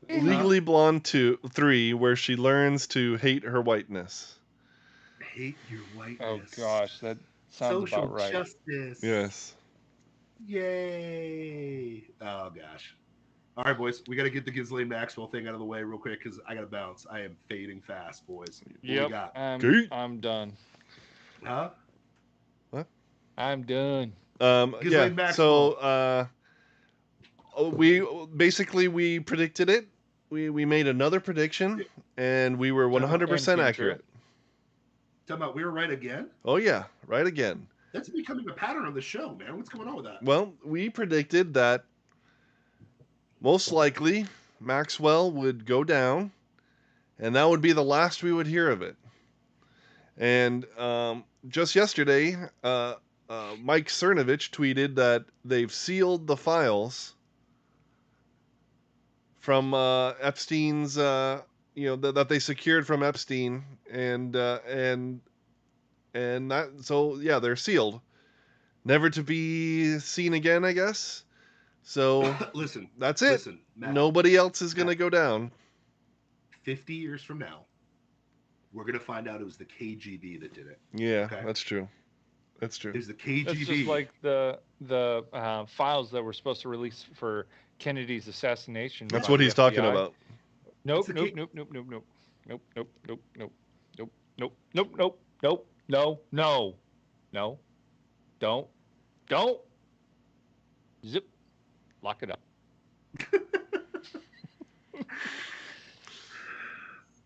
S4: Legally Blonde 3, where she learns to hate her whiteness.
S5: Hate your whiteness.
S6: Oh gosh, that sounds
S5: Social
S6: about right.
S5: justice.
S4: Yes.
S5: Yay. Oh gosh. All right, boys. We got to get the Ghislaine Maxwell thing out of the way real quick because I got to bounce. I am fading fast, boys. What we
S6: Yep,
S5: got?
S6: I'm done.
S5: Huh?
S6: I'm done.
S4: Yeah.
S5: Ghislaine Maxwell.
S4: So we predicted it. We made another prediction, and we were 100%
S6: And came
S4: accurate.
S5: Talking about we were right again?
S4: Oh yeah, right again.
S5: That's becoming a pattern on the show, man. What's going on with that?
S4: Well, we predicted that most likely Maxwell would go down, and that would be the last we would hear of it. And just yesterday, Mike Cernovich tweeted that they've sealed the files from Epstein's, that they secured from Epstein, and that, so yeah, they're sealed, never to be seen again, I guess. So
S5: Listen,
S4: that's it.
S5: Listen, Matt,
S4: Nobody else is gonna go down.
S5: 50 years from now, we're going to find out it was the KGB that did it.
S4: Yeah,
S5: Okay.
S4: that's true. That's true.
S5: It was the KGB.
S6: That's just like the files that were supposed to release for Kennedy's assassination.
S4: That's
S6: by
S4: what
S6: the
S4: he's talking
S6: FBI.
S4: about.
S6: Nope,
S5: It's
S6: nope,
S5: a
S6: nope, nope, nope, nope, nope, nope, nope, nope, nope, nope, nope, nope, nope, no, no, no, don't, zip, lock it up.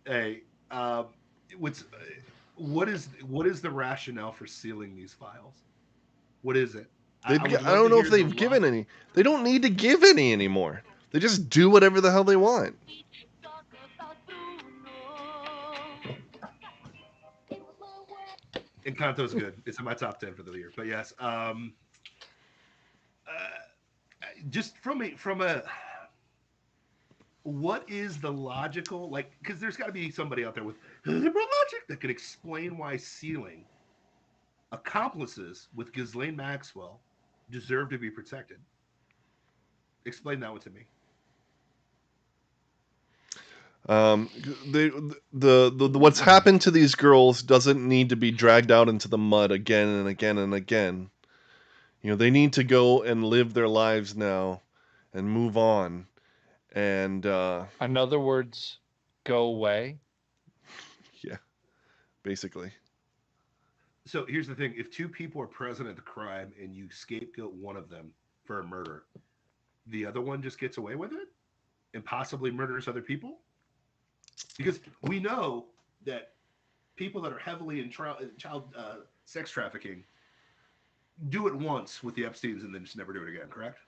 S5: Hey, what is the rationale for sealing these files? What is it?
S4: I
S5: would love
S4: don't
S5: to
S4: know if
S5: hear the
S4: they've given
S5: logic.
S4: any. They don't need to give any anymore. They just do whatever the hell they want.
S5: Encanto's good. It's in my top 10 for the year. But yes, just from a what is the logical, like, because there's got to be somebody out there with liberal logic that could explain why sealing accomplices with Ghislaine Maxwell deserve to be protected. Explain that one to me.
S4: The what's happened to these girls doesn't need to be dragged out into the mud again and again and again. You know, they need to go and live their lives now and move on. And
S6: In other words, go away.
S4: yeah, basically.
S5: So here's the thing: if two people are present at the crime and you scapegoat one of them for a murder, the other one just gets away with it and possibly murders other people. Because we know that people that are heavily in child sex trafficking do it once with the Epsteins and then just never do it again, correct?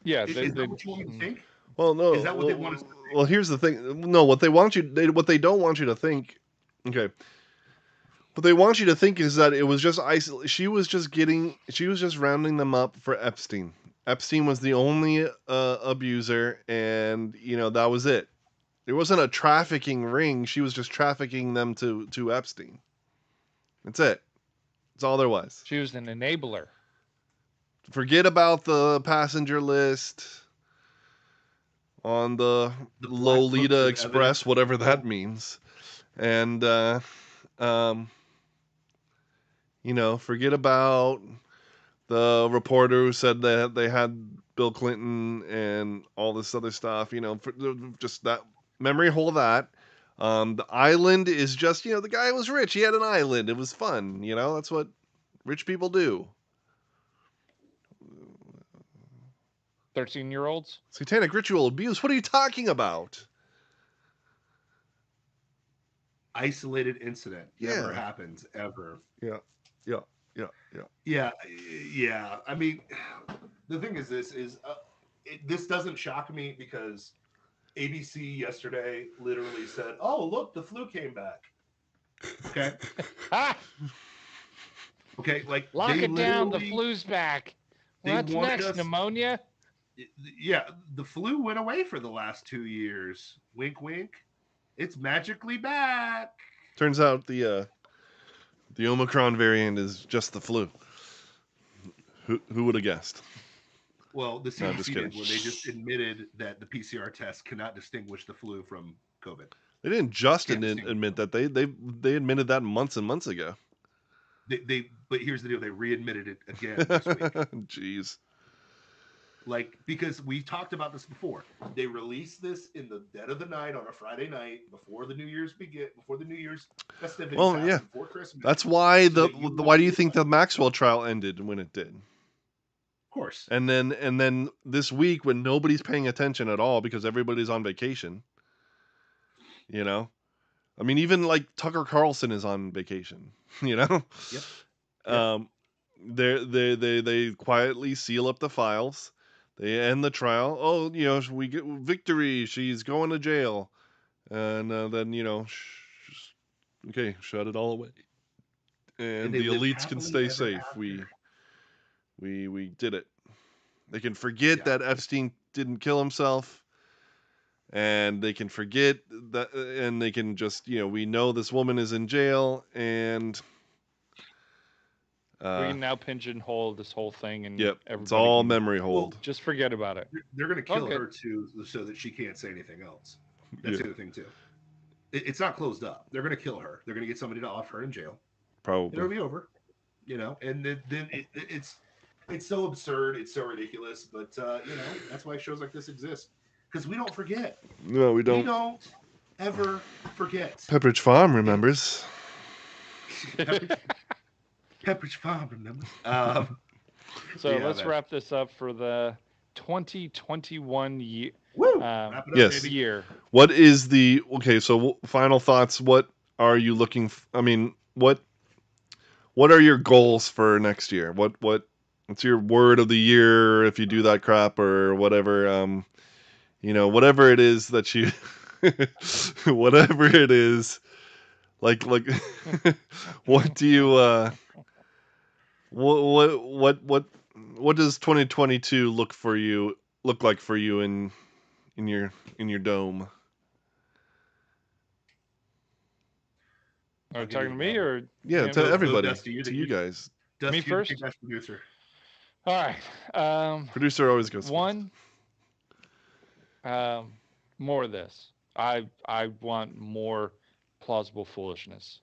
S6: Yeah,
S5: Is that what you want me to think?
S4: Well, no.
S5: Is that what they want us to think?
S4: Well, here's the thing. No, what they don't want you to think. Okay. What they want you to think is that it was just she was just rounding them up for Epstein. Epstein was the only abuser, and that was it. It wasn't a trafficking ring. She was just trafficking them to Epstein. That's it. That's all there was.
S6: she was an enabler.
S4: Forget about the passenger list on the
S5: The black
S4: Lolita
S5: books of
S4: Express,
S5: evidence.
S4: whatever that means, and um, forget about the reporter who said that they had Bill Clinton and all this other stuff. Just that memory hole. That the island is just the guy was rich. He had an island. It was fun. That's what rich people do.
S6: 13-year-olds.
S4: Satanic ritual abuse. What are you talking about?
S5: Isolated incident.
S4: Yeah.
S5: Never happens ever.
S4: Yeah.
S5: Yeah. I mean, the thing is, this doesn't shock me because ABC yesterday literally said, "Oh, look, the flu came back." Okay. Okay, like
S6: Lock
S5: they
S6: it down. The
S5: literally-
S6: flu's back.
S5: they
S6: What's
S5: wanted
S6: next?
S5: us-
S6: Pneumonia?
S5: Yeah, the flu went away for the last 2 years. Wink, wink. It's magically back.
S4: Turns out the Omicron variant is just the flu. Who would have guessed?
S5: Well, the
S4: No, I'm just
S5: CDC
S4: kidding.
S5: did when they just admitted that the PCR test cannot distinguish the flu from COVID.
S4: They didn't just
S5: Can't
S4: admit that. They admitted that months and months ago.
S5: But here's the deal: they readmitted it again this week.
S4: Jeez.
S5: Like, because we talked about this before. They released this in the dead of the night on a Friday night before the New Year's festivities.
S4: Well,
S5: happen,
S4: yeah.
S5: before Christmas.
S4: That's why
S5: So that you
S4: why do you
S5: won't
S4: think
S5: be-
S4: the Maxwell trial ended when it did?
S5: Of course.
S4: And then this week when nobody's paying attention at all because everybody's on vacation. I mean, even like Tucker Carlson is on vacation.
S5: Yep.
S4: They quietly seal up the files. They end the trial. Oh, we get victory. She's going to jail, and then okay, shut it all away, and
S5: they
S4: the
S5: live
S4: elites can stay
S5: happily ever
S4: safe.
S5: after.
S4: We did it. They can forget
S5: Yeah.
S4: that Epstein didn't kill himself, and they can forget that, and they can just we know this woman is in jail, and
S6: We can now pigeonhole this whole thing, and
S4: yep,
S6: everybody
S4: it's all
S6: can
S4: memory hold.
S6: just forget about it.
S5: They're going to kill
S6: Okay.
S5: her too, so that she can't say anything else. That's
S4: Yeah.
S5: the other thing too. It's not closed up. They're going to kill her. They're going to get somebody to off her in jail. It'll
S4: Probably.
S5: be over. And then it's so absurd. It's so ridiculous. But that's why shows like this exist, because we don't forget.
S4: No, we
S5: We
S4: don't.
S5: don't ever forget.
S4: Pepperidge Farm remembers.
S5: Pepperidge Farm, remember?
S6: So
S5: Yeah,
S6: let's
S5: man.
S6: wrap this up for the 2021 year.
S5: Woo!
S6: Um,
S5: Wrap it up,
S4: yes.
S5: baby.
S6: year.
S4: What is the okay? So final thoughts. What are you looking? I mean, what are your goals for next year? What's your word of the year if you do that crap or whatever? Whatever it is that you, whatever it is, like, what do you what does 2022 look like for you in your dome?
S6: Are
S5: I'll
S6: you
S5: give
S6: talking to
S5: you
S6: me
S5: one.
S6: or
S4: Yeah,
S6: you
S4: to
S6: know,
S4: everybody,
S5: Dusty, you're
S4: to
S5: the-
S4: you guys.
S5: Dusty,
S6: Me
S5: you're the
S6: first?
S5: best producer.
S6: All right.
S4: Producer always goes first.
S6: One. More of this. I want more plausible foolishness.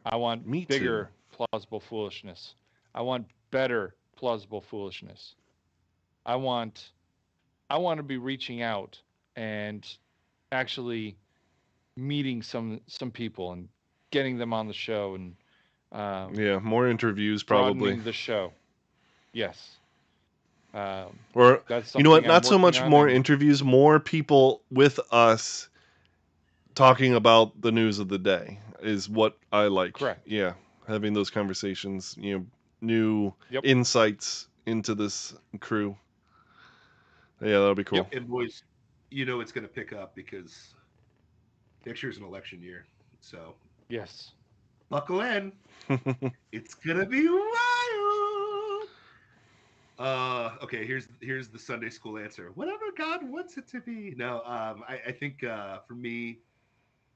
S6: I want
S4: Me too.
S6: bigger plausible foolishness. I want better plausible foolishness. I want to be reaching out and actually meeting some people and getting them on the show and
S4: Yeah, more interviews probably.
S6: broadening the show. Yes.
S4: Or
S6: That's
S4: you know what?
S6: something I'm
S4: Not so
S6: working
S4: much
S6: on,
S4: more
S6: and-
S4: interviews, more people with us talking about the news of the day is what I like.
S6: Correct.
S4: Yeah, having those conversations, new
S6: Yep.
S4: insights into this crew. Yeah, that'll be cool.
S5: And boys, it's going to pick up because next year's an election year. So
S6: Yes.
S5: buckle in. It's going to be wild. Okay, here's the Sunday school answer. Whatever God wants it to be. No, I think for me,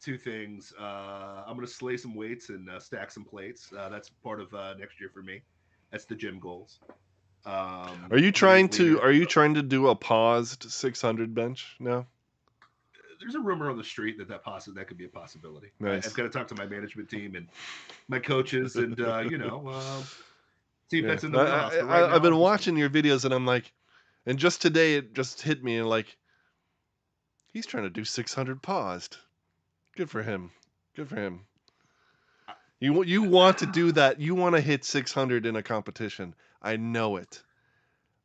S5: two things. I'm gonna slay some weights and stack some plates. That's part of next year for me. That's the gym goals.
S4: Are you
S5: I'm gonna
S4: trying
S5: get leaner.
S4: to do a paused 600 bench now?
S5: There's a rumor on the street that could be a possibility.
S4: Nice.
S5: I've got to talk to my management team and my coaches, and see if that's in the wheelhouse. But right now,
S4: I've been watching your videos, and I'm like, and just today it just hit me, and like, he's trying to do 600 paused. Good for him. Good for him. You want to do that. You want to hit 600 in a competition. I know it.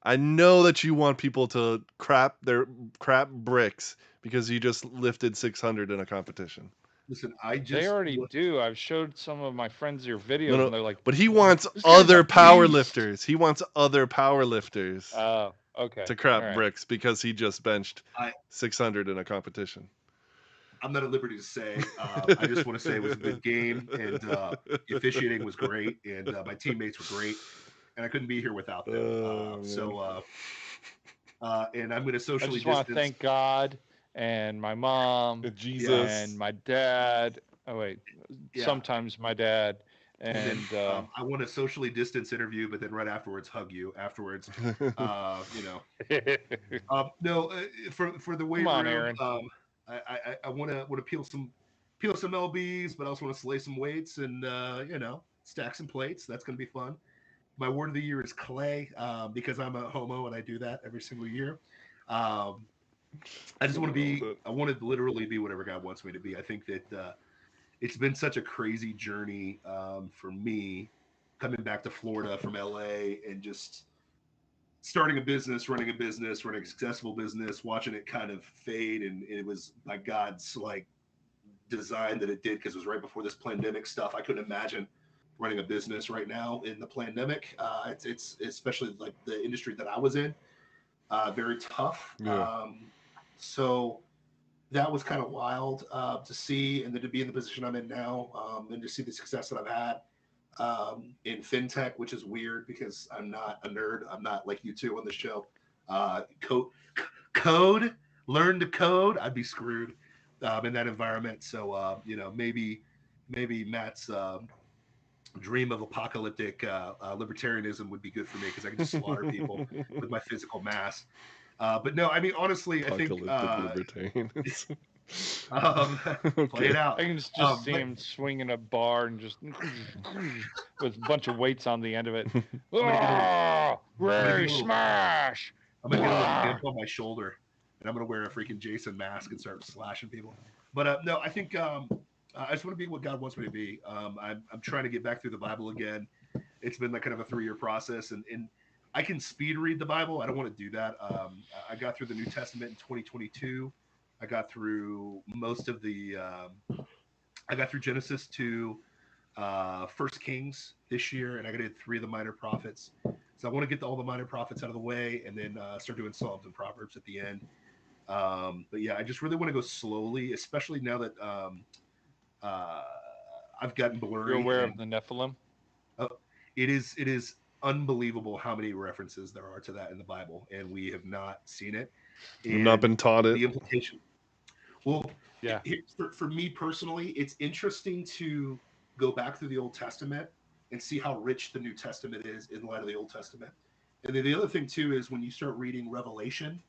S4: I know that you want people to crap bricks because you just lifted 600 in a competition.
S5: Listen,
S6: They already do. I've showed some of my friends your videos,
S4: No,
S6: and they're like,
S4: but he wants
S6: "This guy's
S4: other
S6: a
S4: power
S6: beast."
S4: lifters. He wants other power lifters
S6: Oh, okay.
S4: to crap
S6: All right.
S4: bricks because he just benched
S5: I-
S4: 600 in a competition.
S5: I'm not at liberty to say. I just want to say it was a good game, and the officiating was great, and my teammates were great, and I couldn't be here without them. And I'm going to
S6: I
S5: socially
S6: just want
S5: distance.
S6: to thank God and my mom
S4: Jesus.
S6: and my dad. Oh wait,
S5: Yeah.
S6: sometimes my dad. And
S5: I want a socially distance interview, but then right afterwards, hug you afterwards. No, for the weight
S6: Come on,
S5: room,
S6: Aaron.
S5: I want to peel some lbs, but I also want to slay some weights and stack some plates. That's going to be fun. My word of the year is clay, because I'm a homo and I do that every single year. I just want to be. I want to literally be whatever God wants me to be. I think that it's been such a crazy journey for me coming back to Florida from LA and just starting a business, running a successful business, watching it kind of fade. And it was by God's design that it did, because it was right before this pandemic stuff. I couldn't imagine running a business right now in the pandemic. It's especially like the industry that I was in, very tough.
S4: Yeah.
S5: So that was kind of wild to see, and then to be in the position I'm in now, and to see the success that I've had in fintech, which is weird because I'm not a nerd. I'm not like you two on the show. Learn to code. I'd be screwed in that environment. So maybe Matt's dream of apocalyptic libertarianism would be good for me, because I can just slaughter people with my physical mass. But no, I mean, honestly, I think
S4: libertarians.
S5: play it out.
S6: I can just see him swinging a bar and just with a bunch of weights on the end of it. Ray smash!
S5: I'm gonna get a little dip on my shoulder, and I'm gonna wear a freaking Jason mask and start slashing people. But no, I think I just want to be what God wants me to be. I'm trying to get back through the Bible again. It's been like kind of a 3-year process, and I can speed read the Bible. I don't want to do that. I got through the New Testament in 2022. I got through most of the. I got through Genesis to First Kings this year, and I did 3 of the minor prophets. So I want to get all the minor prophets out of the way, and then start doing Psalms and Proverbs at the end. But yeah, I just really want to go slowly, especially now that I've gotten blurry.
S6: You're aware of the Nephilim?
S5: It is unbelievable how many references there are to that in the Bible, and we have not seen it.
S4: You've not been taught it.
S5: The implication. Well,
S6: yeah.
S5: For me personally, it's interesting to go back through the Old Testament and see how rich the New Testament is in light of the Old Testament. And then the other thing too is when you start reading Revelation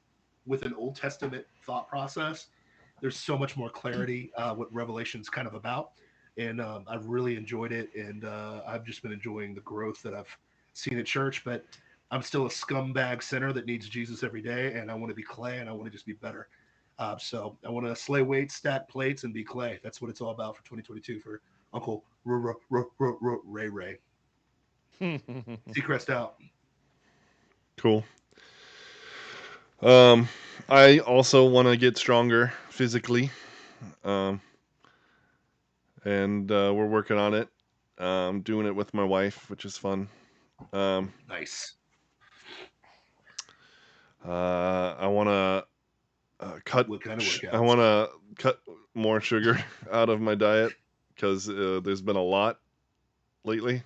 S5: with an Old Testament thought process, there's so much more clarity what Revelation's kind of about. And I've really enjoyed it, and I've just been enjoying the growth that I've seen at church. But I'm still a scumbag sinner that needs Jesus every day, and I want to be clay, and I want to just be better. So I want to slay weights, stack plates, and be clay. That's what it's all about for 2022 for Uncle Ray Ray. Seacrest out.
S4: Cool. I also want to get stronger physically, and we're working on it. doing it with my wife, which is fun.
S5: Nice.
S4: I want to cut.
S5: What kind of workouts?
S4: I want to cut more sugar out of my diet because there's been a lot lately.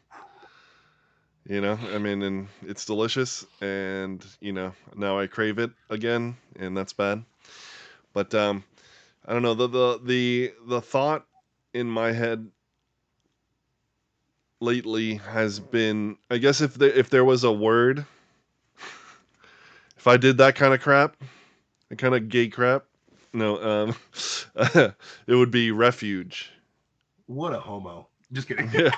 S4: I mean, and it's delicious, and now I crave it again, and that's bad. But I don't know, the thought in my head lately has been, I guess if there was a word, if I did that kind of crap, the kind of gay crap, no, it would be refuge.
S5: What a homo. Just kidding.
S4: Yeah.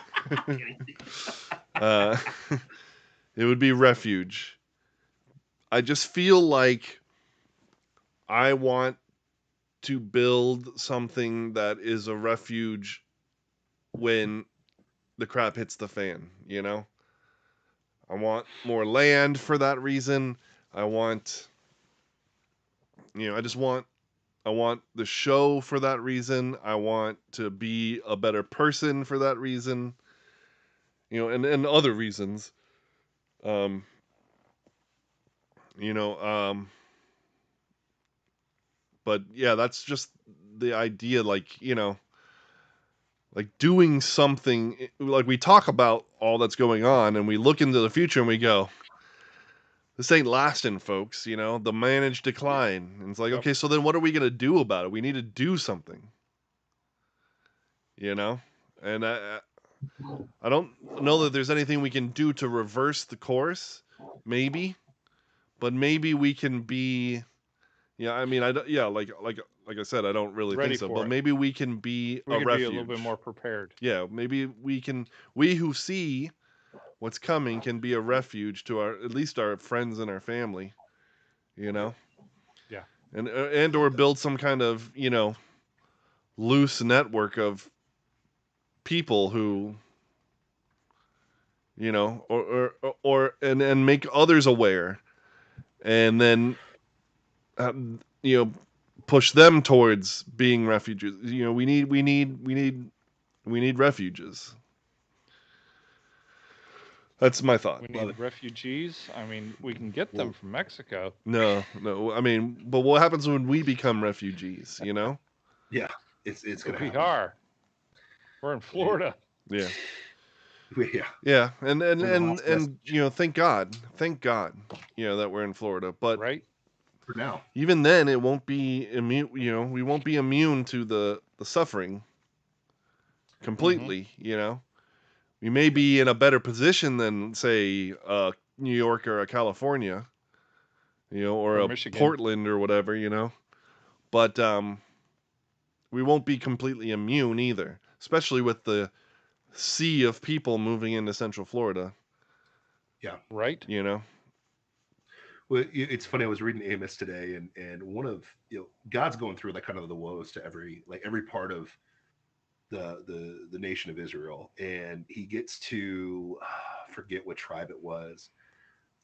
S4: It would be refuge. I just feel like I want to build something that is a refuge when the crap hits the fan, I want more land for that reason. I want, I want the show for that reason. I want to be a better person for that reason, and other reasons. Um, you know, um, but yeah, that's just the idea, like, like doing something, like we talk about all that's going on and we look into the future and we go, this ain't lasting, folks, the managed decline. And it's like,
S6: Yep.
S4: okay, so then what are we going to do about it? We need to do something, and I don't know that there's anything we can do to reverse the course, maybe, but maybe we can be, I mean, like I said, I don't really
S6: Ready
S4: think so,
S6: for
S4: but
S6: it.
S4: maybe we can be
S6: We
S4: a
S6: could
S4: refuge.
S6: be a little bit more prepared.
S4: Yeah, maybe we who see what's coming can be a refuge to at least our friends and our family,
S6: Yeah.
S4: and or build some kind of, loose network of people who, and make others aware, and then you know push them towards being refuges. We need refuges. That's my thought.
S6: We need refugees. I mean, we can get them from Mexico.
S4: No, I mean, but what happens when we become refugees?
S5: Yeah, it's gonna
S6: We
S5: happen.
S6: are. We're in Florida.
S4: Yeah,
S5: Yeah.
S4: yeah, and
S5: We're the last
S4: thank God, that we're in Florida. But
S6: Right?
S5: for now.
S4: even then, it won't be immune. We won't be immune to the suffering completely. We may be in a better position than, say, New York or a California, or a
S6: Michigan.
S4: Portland or whatever, but we won't be completely immune either, especially with the sea of people moving into Central Florida.
S5: Yeah.
S6: Right?
S5: Well, it's funny. I was reading Amos today, and one of God's going through like kind of the woes to every part of the nation of Israel, and he gets to forget what tribe it was,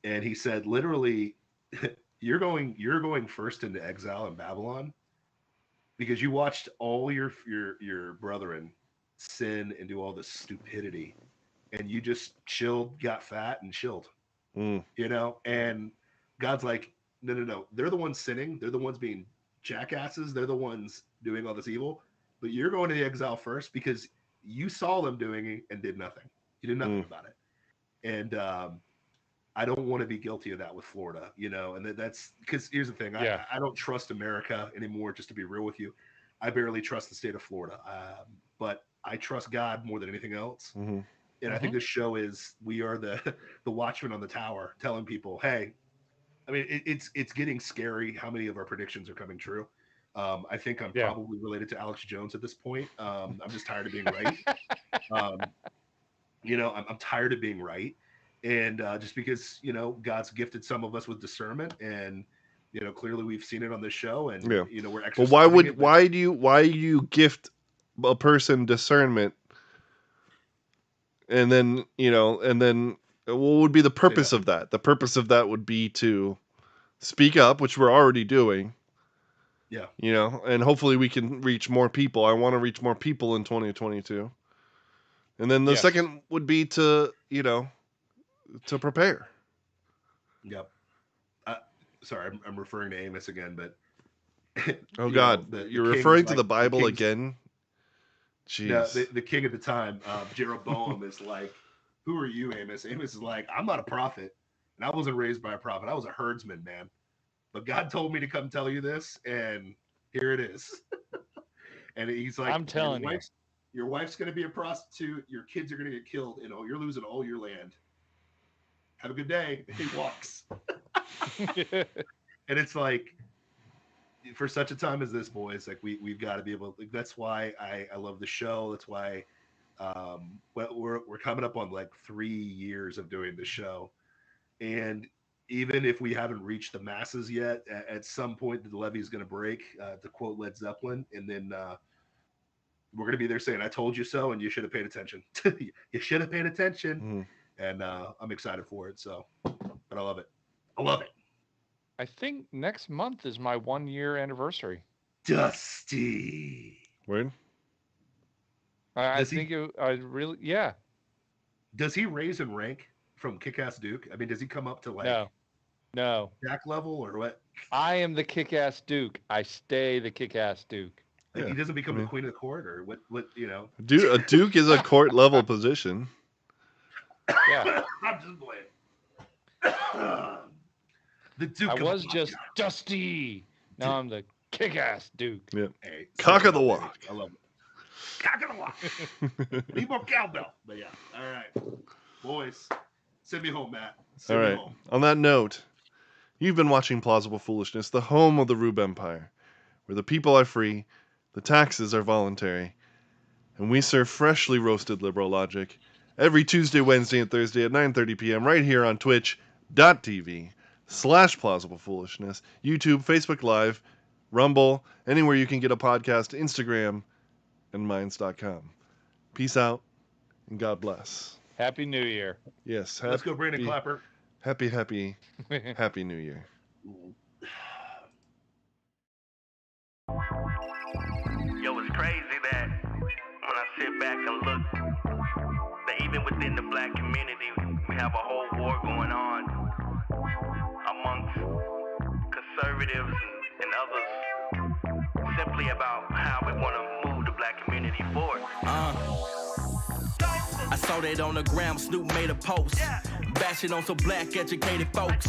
S5: and he said literally, you're going first into exile in Babylon because you watched all your brethren sin and do all this stupidity, and you just chilled, got fat, and chilled.
S4: Mm.
S5: And God's like, no, they're the ones sinning, they're the ones being jackasses, they're the ones doing all this evil, but you're going to the exile first because you saw them doing it and did nothing. You did nothing about it. And I don't want to be guilty of that with Florida, and that's because here's the thing.
S6: Yeah.
S5: I don't trust America anymore, just to be real with you. I barely trust the state of Florida, but I trust God more than anything else.
S4: Mm-hmm.
S5: And I think this show is, we are the watchman on the tower telling people, hey, I mean, it's getting scary how many of our predictions are coming true. I think I'm probably related to Alex Jones at this point. I'm just tired of being right. I'm tired of being right. And just because, God's gifted some of us with discernment, and, clearly we've seen it on this show, and, we're exercising.
S4: Well, why do you gift a person discernment? And then, what would be the purpose of that? The purpose of that would be to speak up, which we're already doing.
S5: Yeah.
S4: And hopefully we can reach more people. I want to reach more people in 2022. And then the
S6: Yes.
S4: second would be to, to prepare.
S5: Yep. Sorry, I'm referring to Amos again, but
S4: Oh
S5: you
S4: God,
S5: know, the
S4: you're
S5: kings,
S4: referring to
S5: like,
S4: the Bible
S5: kings-
S4: again?
S5: No,
S4: Jeez.
S5: the king at the time, Jeroboam, is like, "Who are you, Amos?" Amos is like, "I'm not a prophet, and I wasn't raised by a prophet. I was a herdsman, man. But God told me to come tell you this, and here it is." And he's like,
S6: I'm telling you.
S5: Your wife's going to be a prostitute. Your kids are going to get killed, and you're losing all your land. Have a good day." And he walks. And it's like, for such a time as this, boys, like we've got to be able. Like, that's why I love the show. That's why we're coming up on like 3 years of doing the show, and even if we haven't reached the masses yet, at some point the levee is going to break. To quote Led Zeppelin, and then we're going to be there saying, "I told you so," and you should have paid attention. You should have paid attention, and I'm excited for it. So, but I love it. I love it.
S6: I think next month is my 1-year anniversary.
S5: Dusty.
S4: Word?
S6: I
S5: Does he-
S6: think it, I really, yeah.
S5: Does he raise in rank from Kick-Ass Duke? I mean, does he come up to like
S6: No.
S5: Jack level or what?
S6: I am the kick-ass Duke. I stay the kick-ass Duke.
S5: Like,
S4: Yeah,
S5: he doesn't become
S4: I mean-
S5: the queen of the court, or what?
S4: A duke is a court level position.
S6: Yeah.
S5: I'm just playing. The Duke.
S6: I
S5: of
S6: was
S5: the
S6: just
S5: Boneyard.
S6: Dusty. Now I'm the kick-ass Duke.
S5: Hey,
S4: Cock of the
S5: baby.
S4: walk.
S5: I love it. Cock of the walk. Need more cowbell. But yeah. All right. Boys. Send me home, Matt.
S4: All
S5: Send me
S4: right.
S5: home.
S4: On that note, you've been watching Plausible Foolishness, the home of the Rube Empire, where the people are free, the taxes are voluntary, and we serve freshly roasted liberal logic every Tuesday, Wednesday, and Thursday at 9:30 p.m. right here on twitch.tv/plausiblepoolishness, YouTube, Facebook Live, Rumble, anywhere you can get a podcast, Instagram, and minds.com. Peace out, and God bless.
S6: Happy New Year.
S4: Yes,
S5: Let's go, Brandon Clapper.
S4: happy New Year.
S1: Yo, it's crazy that when I sit back and look, that even within the black community, we have a whole war going on amongst conservatives and others simply about how we want to move the black community forward. I saw that on the gram, Snoop made a post, bashing on some black educated folks.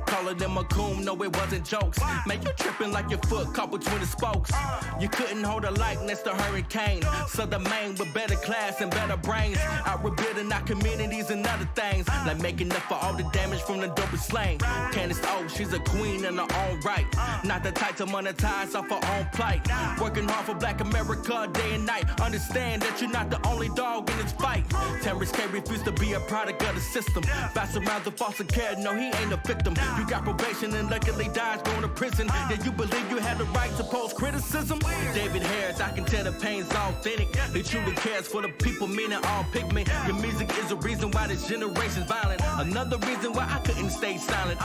S1: Calling them a coon, no it wasn't jokes. Man, you tripping like your foot caught between the spokes. You couldn't hold a light next to hurricane. So the man with better class and better brains, out rebuilding our communities and other things, like making up for all the damage from the dope and slang. Candace O, she's a queen in her own right, not the type to monetize off her own plight. Working hard for black America day and night. Understand that you're not the only dog in this fight. Terrence K refused to be a product of the system. Bounce around the foster care, no he ain't a victim. You got probation and luckily dies going to prison. Then you believe you had the right to post criticism? David Harris, I can tell the pain's authentic. He truly cares for the people, meaning all pigment. Your music is the reason why this generation's violent. Another reason why I couldn't stay silent.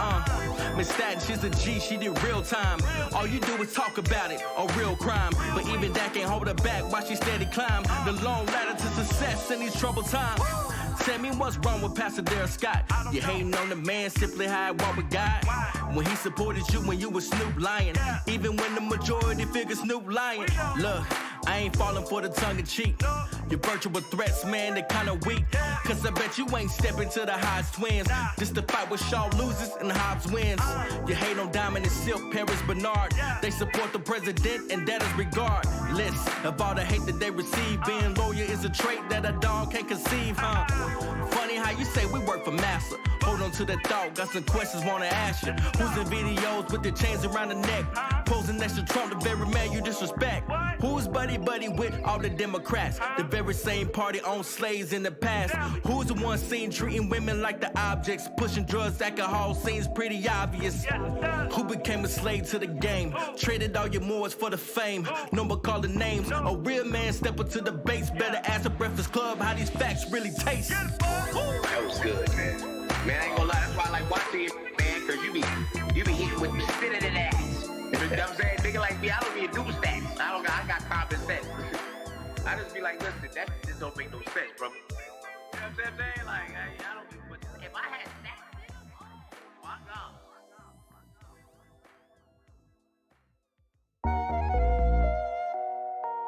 S1: Miss Staten, she's a G, she did real time. All you do is talk about it, a real crime. But even that can't hold her back while she steady climb the long ladder to success in these troubled times. Tell me what's wrong with Pastor Darrell Scott? You hating on the man, simply how I walk with God. When he supported you when you was Snoop lying, even when the majority figure Snoop lying. Look, I ain't falling for the tongue in cheek. Your virtual threats, man, they kinda weak. Cause I bet you ain't stepping to the Hodge twins. Just to fight with Shaw loses and Hobbs wins. You hate on Diamond and Silk, Paris Bernard. They support the president and that is regardless of all the hate that they receive. Being loyal is a trait that a dog can't conceive, huh? Funny how you say we work for massa. Hold on to that thought, got some questions wanna ask you. Who's in videos with the chains around the neck? Posing next to Trump, the very man you disrespect. Who's buddy with all the Democrats? The very same party owned slaves in the past. Who's the one seen treating women like the objects? Pushing drugs, alcohol seems pretty obvious. Who became a slave to the game? Traded all your mores for the fame. No more calling names. A real man step into the base. Better ask the Breakfast Club how these facts really taste.
S2: That was good, man. Man, I ain't gonna lie, that's why I like watching it, man, cause you be hitting with the spit in the ass. You know what I'm saying? Nigga like me, I don't need to do stats. I got common sense. I just be like, listen, that just don't make no sense, bro. what I'm saying?